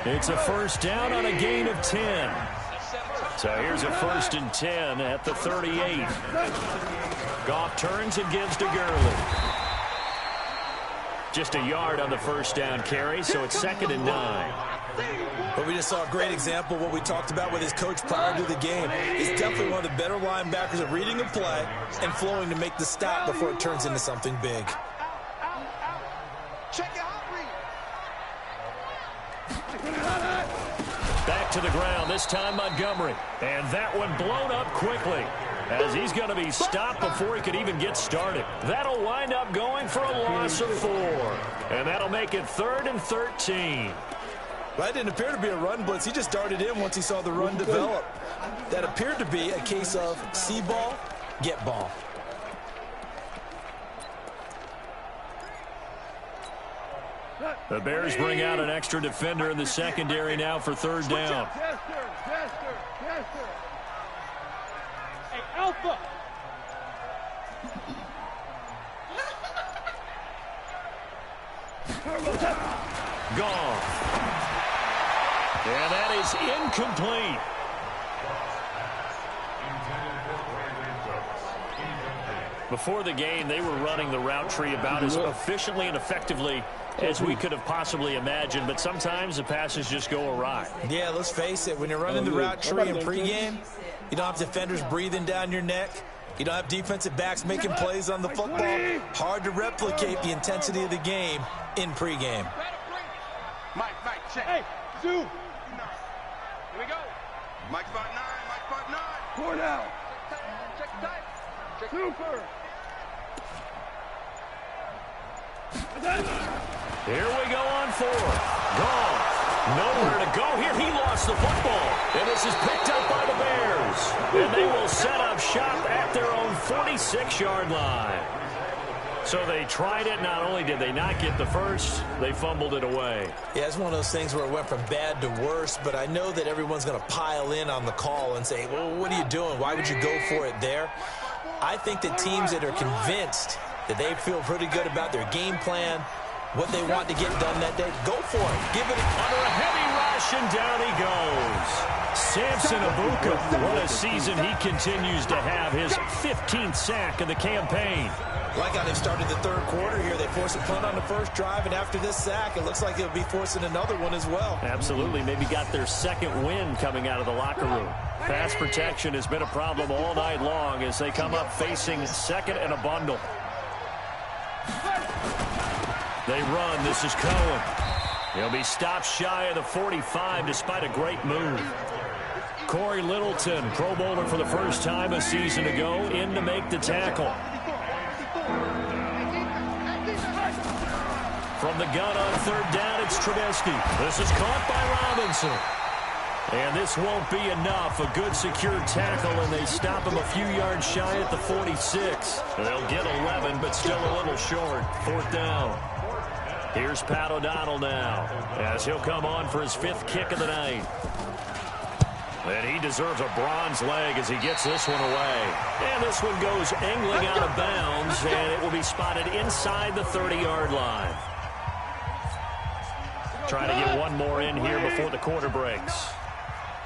S7: It's a first down on a gain of 10. So here's a 1st and 10 at the 38. Goff turns and gives to Gurley. Just a yard on the first down carry, so it's 2nd and 9.
S9: But we just saw a great example of what we talked about with his coach prior to the game. He's definitely one of the better linebackers at reading a play and flowing to make the stop before it turns into something big.
S7: Back to the ground, this time Montgomery. And that one blown up quickly, as he's going to be stopped before he could even get started. That'll wind up going for a loss of 4. And that'll make it 3rd and 13.
S9: Well, that didn't appear to be a run blitz. He just darted in once he saw the run develop. That appeared to be a case of see ball, get ball.
S7: The Bears bring out an extra defender in the secondary now for 3rd down.
S8: Hey, Alpha!
S7: Gone. And that is incomplete. Before the game, they were running the route tree about as efficiently and effectively as we could have possibly imagined, but sometimes the passes just go awry.
S9: Yeah, let's face it. When you're running the route tree in pregame, you don't have defenders breathing down your neck. You don't have defensive backs making plays on the football. Hard to replicate the intensity of the game in pregame.
S8: Mike, check. Hey, Zoo. Here we go. Mike 5'9", Mike 5'9". Four down. Check the time. Check super.
S7: Here we go on 4th. Gone. Nowhere to go here. He lost the football. And this is picked up by the Bears. And they will set up shop at their own 46-yard line. So they tried it. Not only did they not get the first, they fumbled it away.
S9: Yeah, it's one of those things where it went from bad to worse, but I know that everyone's going to pile in on the call and say, well, what are you doing? Why would you go for it there? I think that teams that are convinced that they feel pretty good about their game plan, what they want to get done that day, go for it. Give it
S7: under a heavy rush, and down he goes. Samson Abuka, what a season he continues to have, his 15th sack of the campaign.
S9: Like how they started the 3rd quarter here. They forced a punt on the first drive, and after this sack, it looks like they'll be forcing another one as well.
S7: Absolutely. Maybe got their 2nd win coming out of the locker room. Pass protection has been a problem all night long as they come up facing 2nd and a bundle. They run. This is Cohen. He'll be stopped shy of the 45 despite a great move. Corey Littleton, Pro Bowler for the first time a season ago, in to make the tackle. From the gun on 3rd down, it's Trubisky. This is caught by Robinson. And this won't be enough. A good secure tackle, and they stop him a few yards shy at the 46. They'll get 11, but still a little short. 4th down. Here's Pat O'Donnell now, as he'll come on for his 5th kick of the night. And he deserves a bronze leg as he gets this one away. And this one goes angling out of bounds, and it will be spotted inside the 30-yard line. Trying to get one more in here before the quarter breaks.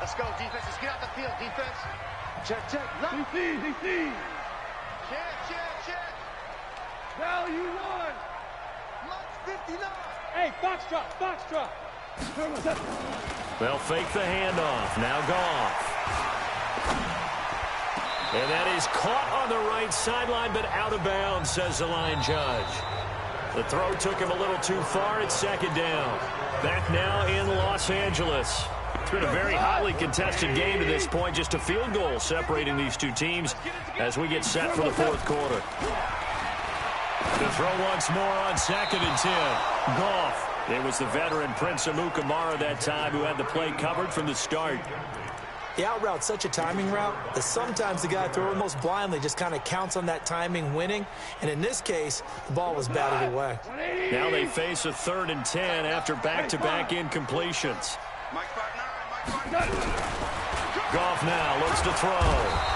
S8: Let's go, defense. Let's get out the field, defense. Check. DC. Check. Value 1. Lunch 59. Hey, Foxtrot.
S7: They'll fake the handoff. Now Goff. And that is caught on the right sideline, but out of bounds, says the line judge. The throw took him a little too far. It's 2nd down. Back now in Los Angeles. It's been a very hotly contested game to this point. Just a field goal separating these two teams as we get set for the fourth quarter. To throw once more on 2nd and 10. Goff. It was the veteran Prince Amukamara that time who had the play covered from the start.
S9: The out route's such a timing route that sometimes the guy throwing most blindly just kind of counts on that timing winning. And in this case, the ball was batted away.
S7: Now they face a 3rd and 10 after back-to-back incompletions. Goff now looks to throw.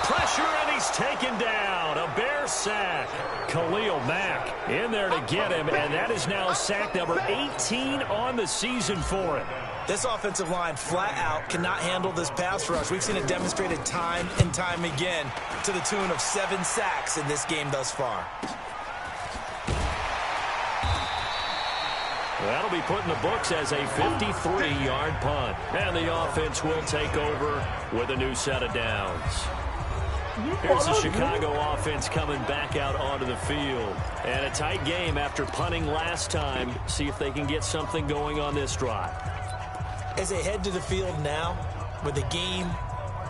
S7: Pressure, and he's taken down. A Bear sack. Khalil Mack in there to get him, and that is now sack number 18 on the season for him.
S9: This offensive line flat out cannot handle this pass rush. We've seen it demonstrated time and time again to the tune of 7 sacks in this game thus far.
S7: That'll be put in the books as a 53-yard punt. And the offense will take over with a new set of downs. Here's the Chicago offense coming back out onto the field. And a tight game after punting last time. See if they can get something going on this drive.
S9: As they head to the field now, with the game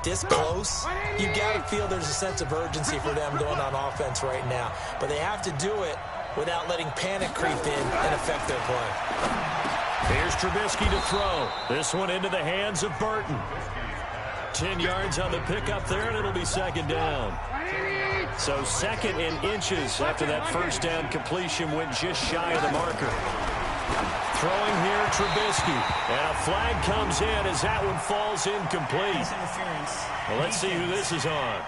S9: this close, you got to feel there's a sense of urgency for them going on offense right now. But they have to do it without letting panic creep in and affect their play.
S7: Here's Trubisky to throw. This one into the hands of Burton. 10 yards on the pickup there, and it'll be 2nd down. So 2nd and inches after that first down completion went just shy of the marker. Throwing here, Trubisky. And a flag comes in as that one falls incomplete. Well, let's see who this is on.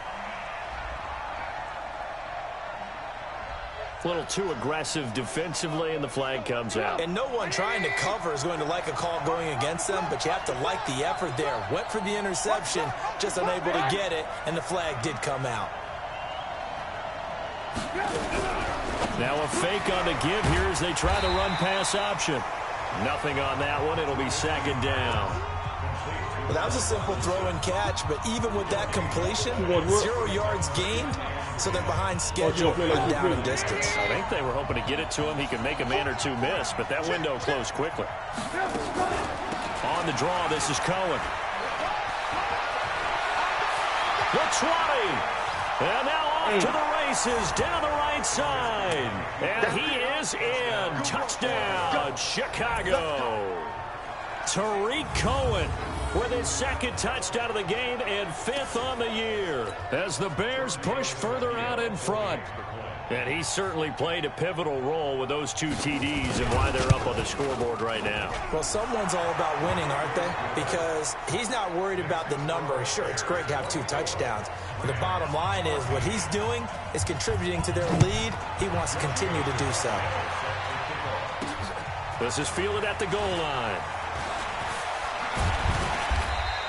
S7: A little too aggressive defensively, and the flag comes out.
S9: And no one trying to cover is going to like a call going against them, but you have to like the effort there. Went for the interception, just unable to get it, and the flag did come out.
S7: Now a fake on the give here as they try the run-pass option. Nothing on that one. It'll be 2nd down.
S9: Well, that was a simple throw and catch, but even with that completion, 0 yards gained, so they're behind schedule and down in distance.
S7: I think they were hoping to get it to him. He could make a man or two miss, but that window closed quickly. On the draw, this is Cohen. The 20. And now off to the races down the right side. And he is in. Touchdown, Chicago. Tariq Cohen with his 2nd touchdown of the game and 5th on the year as the Bears push further out in front. And he certainly played a pivotal role with those 2 TDs and why they're up on the scoreboard right now.
S9: Well, someone's all about winning, aren't they? Because he's not worried about the number. Sure, it's great to have 2 touchdowns. But the bottom line is what he's doing is contributing to their lead. He wants to continue to do so.
S7: This is fielded at the goal line.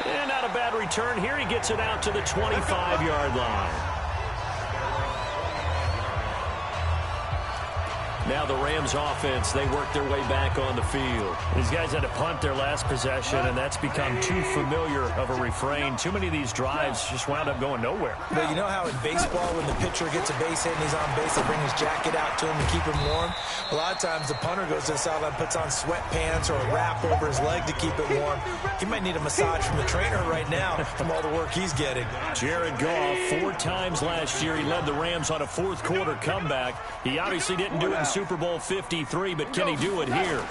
S7: And not a bad return here. He gets it out to the 25-yard line. Now the Rams offense, they work their way back on the field. These guys had to punt their last possession, and that's become too familiar of a refrain. Too many of these drives just wound up going nowhere.
S9: But you know how in baseball, when the pitcher gets a base hit and he's on base, they bring his jacket out to him to keep him warm? A lot of times the punter goes to the sideline, puts on sweatpants or a wrap over his leg to keep it warm. He might need a massage from the trainer right now from all the work he's getting.
S7: Jared Goff, 4 times last year, he led the Rams on a fourth-quarter comeback. He obviously didn't do it in Super Bowl 53, but can he do it here?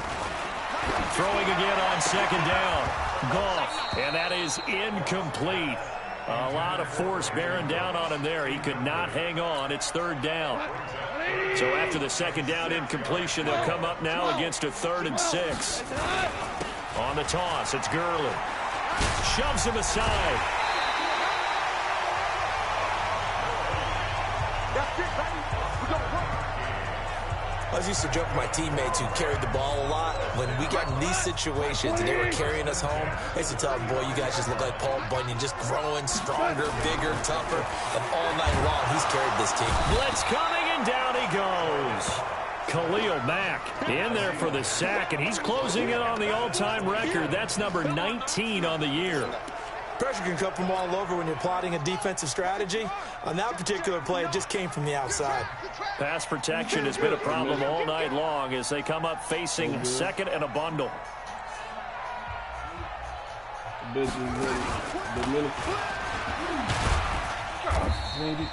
S7: Throwing again on 2nd down. Goff, and that is incomplete. A lot of force bearing down on him there. He could not hang on. It's 3rd down. So after the 2nd down incompletion, they'll come up now against a 3rd and 6. On the toss, it's Gurley. Shoves him aside.
S9: I was used to joke with my teammates who carried the ball a lot. When we got in these situations and they were carrying us home, I used to tell them, boy, you guys just look like Paul Bunyan, just growing stronger, bigger, tougher. And all night long, he's carried this team.
S7: Blitz coming, and down he goes. Khalil Mack in there for the sack, and he's closing in on the all-time record. That's number 19 on the year.
S9: Pressure can come from all over when you're plotting a defensive strategy. On that particular play, it just came from the outside.
S7: Pass protection has been a problem all night long as they come up facing 2nd and a bundle.
S1: Bitches ready. Dominican. Sandy.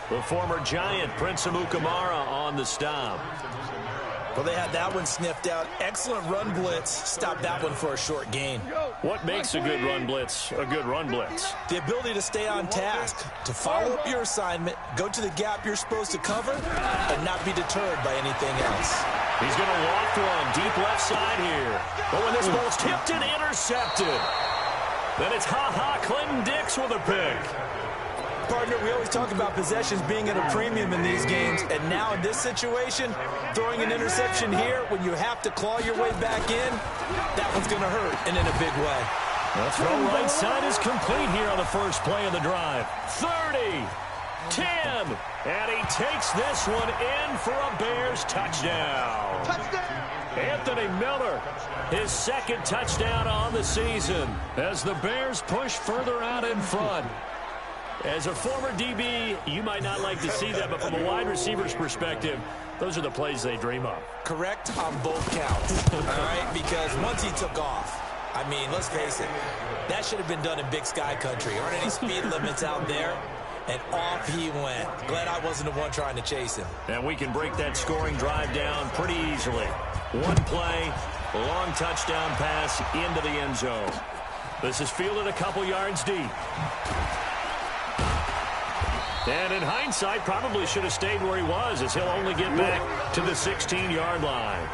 S7: The former Giant, Prince Amukamara, on the stop.
S9: Well, they had that one sniffed out. Excellent run blitz. Stopped that one for a short gain.
S7: What makes a good run blitz a good run blitz?
S9: The ability to stay on task, to follow up your assignment, go to the gap you're supposed to cover, and not be deterred by anything else.
S7: He's going to loft one deep left side here. But when this ball's tipped and intercepted, then it's Clinton Dix with a pick.
S9: Partner, we always talk about possessions being at a premium in these games, and now in this situation, throwing an interception here when you have to claw your way back in, that one's going to hurt, and in a big way.
S7: The throw right side is complete here on the first play of the drive. 30, 10, and he takes this one in for a Bears touchdown. Anthony Miller, his second touchdown on the season as the Bears push further out in front. As a former DB, you might not like to see that, but from a wide receiver's perspective, those are the plays they dream of.
S9: Correct on both counts, all right? Because once he took off, I mean, let's face it, that should have been done in Big Sky Country. Aren't any speed limits out there? And off he went. Glad I wasn't the one trying to chase him.
S7: And we can break that scoring drive down pretty easily. One play, long touchdown pass into the end zone. This is fielded a couple yards deep. And in hindsight, probably should have stayed where he was, as he'll only get back to the 16-yard line.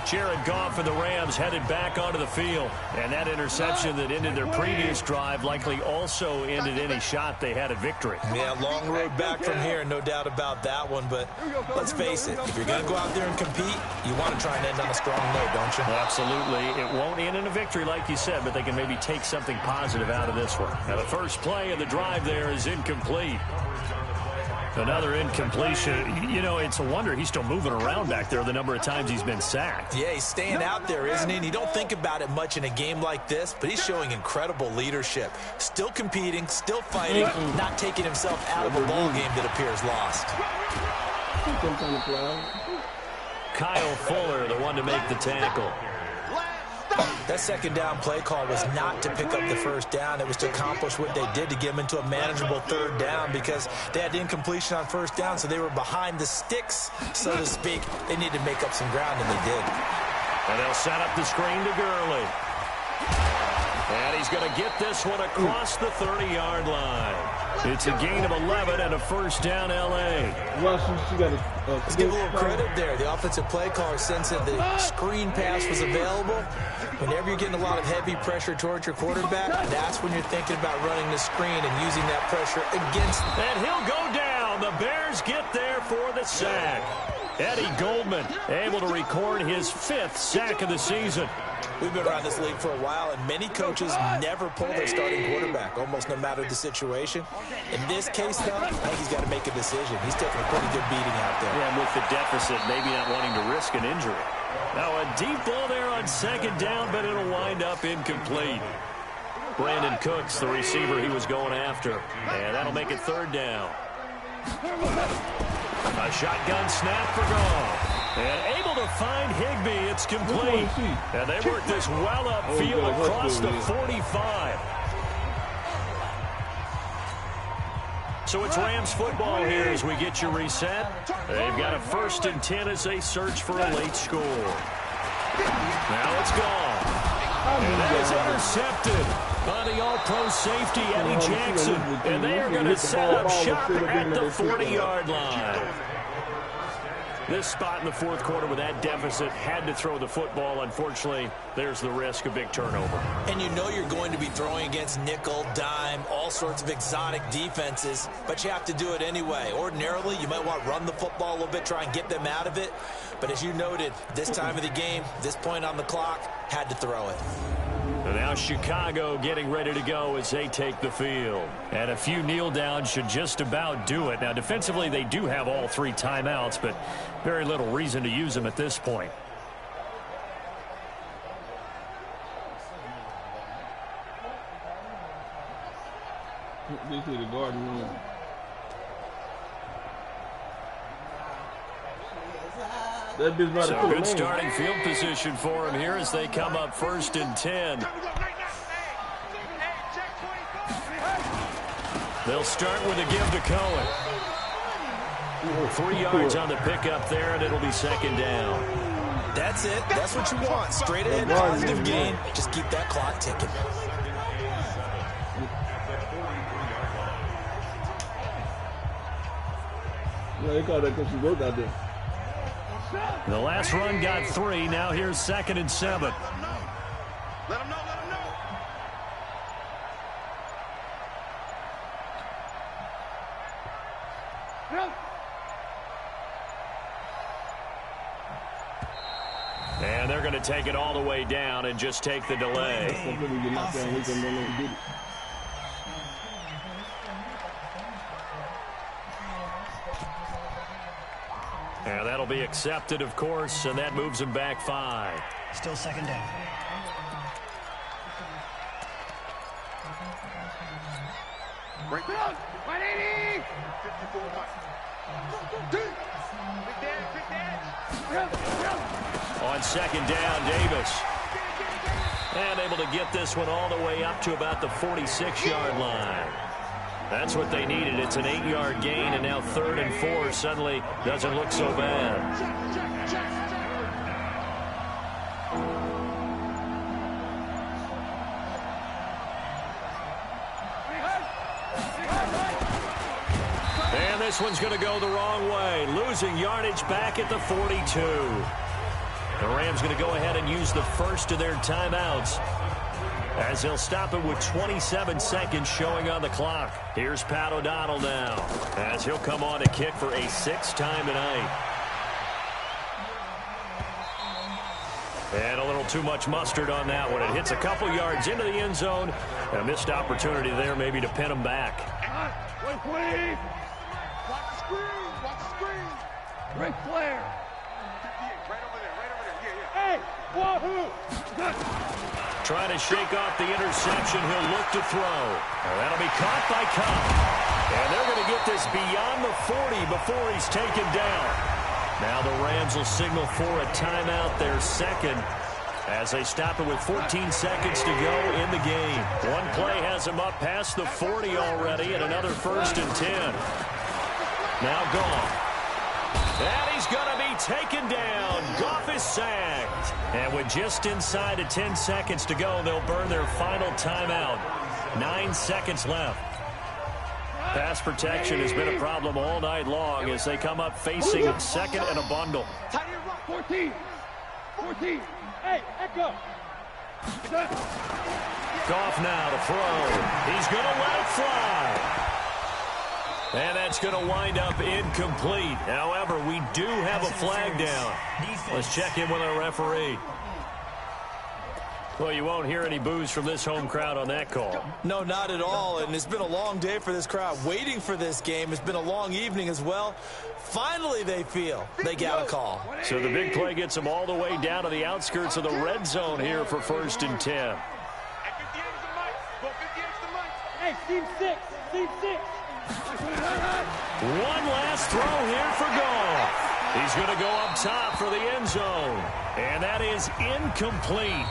S7: Jared Goff and the Rams headed back onto the field. And that interception that ended their previous drive likely also ended any shot they had at victory.
S9: Yeah, long road back from here, no doubt about that one. But let's face it, if you're going to go out there and compete, you want to try and end on a strong note, don't you?
S7: Absolutely. It won't end in a victory, like you said, but they can maybe take something positive out of this one. Now, the first play of the drive there is incomplete. Another incompletion. You know, it's a wonder he's still moving around back there the number of times he's been sacked.
S9: Yeah, he's staying out there, isn't he? And you don't think about it much in a game like this, but he's showing incredible leadership. Still competing, still fighting, not taking himself out of a ball game that appears lost.
S7: Kyle Fuller, the one to make the tackle.
S9: That second down play call was not to pick up the first down. It was to accomplish what they did to get them into a manageable third down because they had incompletion on first down, so they were behind the sticks, so to speak. They needed to make up some ground, and they did.
S7: And they'll set up the screen to Gurley. And he's going to get this one across the 30-yard line. It's a gain of 11 and a first down, L.A.
S9: Let's give a little credit there. The offensive play caller sensed that the screen pass was available. Whenever you're getting a lot of heavy pressure towards your quarterback, that's when you're thinking about running the screen and using that pressure against them.
S7: And he'll go down. The Bears get there for the sack. Eddie Goldman able to record his 5th sack of the season.
S9: We've been around this league for a while, and many coaches never pull their starting quarterback, almost no matter the situation. In this case, though, I think he's got to make a decision. He's taking a pretty good beating out there.
S7: Yeah, and with the deficit, maybe not wanting to risk an injury. Now, a deep ball there on second down, but it'll wind up incomplete. Brandon Cooks, the receiver he was going after. And that'll make it third down. A shotgun snap for Goff. And able to find Higbee. It's complete. And they work this well upfield across the 45. So it's Rams football here as we get you reset. They've got a 1st and 10 as they search for a late score. Now it's gone. And that is intercepted by the all-pro safety, Eddie Jackson. And they are going to set up shop at the 40-yard line. This spot in the fourth quarter with that deficit had to throw the football. Unfortunately, there's the risk of big turnover.
S9: And you know you're going to be throwing against nickel, dime, all sorts of exotic defenses, but you have to do it anyway. Ordinarily, you might want to run the football a little bit, try and get them out of it. But as you noted, this time of the game, this point on the clock, had to throw it.
S7: And now Chicago getting ready to go as they take the field. And a few kneel downs should just about do it. Now, defensively, they do have all 3 timeouts, but very little reason to use them at this point.
S1: This is the garden room. That bitch about to
S7: So
S1: kill a
S7: good
S1: man.
S7: starting field position for him here as they come up 1st and 10. They'll start with a give to Cohen. 3 yards on the pickup there, and it'll be 2nd down.
S9: That's it. That's what you want. Straight ahead, positive gain. Just keep that clock ticking.
S1: Yeah, they call that because she worked out there.
S7: The last run got 3. Now here's 2nd and 7.
S8: Let him know, let him know.
S7: And they're going to take it all the way down and just take the delay. And that'll be accepted, of course, and that moves them back 5.
S10: Still 2nd down.
S8: Break down. 180. 54
S7: On 2nd down, Davis. And able to get this one all the way up to about the 46-yard line. That's what they needed. It's an 8-yard gain, and now 3rd and 4 suddenly doesn't look so bad. And this one's going to go the wrong way, losing yardage back at the 42. The Rams going to go ahead and use the first of their timeouts, as they'll stop it with 27 seconds showing on the clock. Here's Pat O'Donnell now, as he'll come on to kick for a 6th time tonight. And a little too much mustard on that one. It hits a couple yards into the end zone. A missed opportunity there maybe to pin him back.
S8: Wait, please. Watch the screen. Watch the screen. Ric Flair. Right over there. Right over there. Yeah, yeah. Hey, wahoo.
S7: Trying to shake off the interception. He'll look to throw. And that'll be caught by Cup. And they're going to get this beyond the 40 before he's taken down. Now the Rams will signal for a timeout, their 2nd, as they stop it with 14 seconds to go in the game. One play has them up past the 40 already, and another 1st and 10. Now Goff. And he's going to be taken down. Goff is sacked. And with just inside of 10 seconds to go, they'll burn their final timeout. 9 seconds left. Pass protection has been a problem all night long as they come up facing 2nd and a bundle.
S8: 14. 14. Hey, echo.
S7: Goff now to throw. He's going to let it fly. And that's going to wind up incomplete. However, we do have a flag down. Let's check in with our referee. Well, you won't hear any boos from this home crowd on that call.
S9: No, not at all. And it's been a long day for this crowd. Waiting for this game. It's been a long evening as well. Finally, they feel they got a call.
S7: So the big play gets them all the way down to the outskirts of the red zone here for 1st and 10.
S8: Hey, team 6. Team 6.
S7: One last throw here for Goff. He's going to go up top for the end zone. And that is incomplete.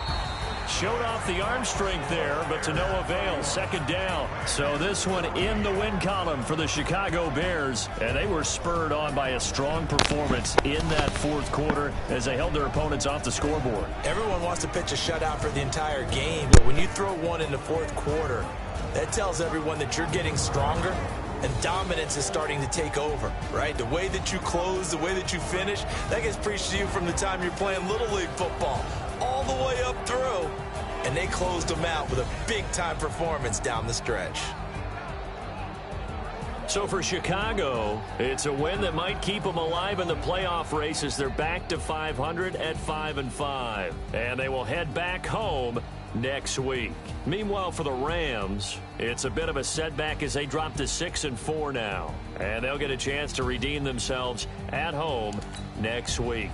S7: Showed off the arm strength there, but to no avail. 2nd down. So this one in the win column for the Chicago Bears. And they were spurred on by a strong performance in that 4th quarter as they held their opponents off the scoreboard.
S9: Everyone wants to pitch a shutout for the entire game, but when you throw one in the 4th quarter, that tells everyone that you're getting stronger and dominance is starting to take over, right? The way that you close, the way that you finish, that gets preached to you from the time you're playing Little League football all the way up through. And they closed them out with a big-time performance down the stretch.
S7: So for Chicago, it's a win that might keep them alive in the playoff race as they're back to 500 at 5-5. And they will head back home next week. Meanwhile, for the Rams, it's a bit of a setback as they drop to 6-4 now. And they'll get a chance to redeem themselves at home next week.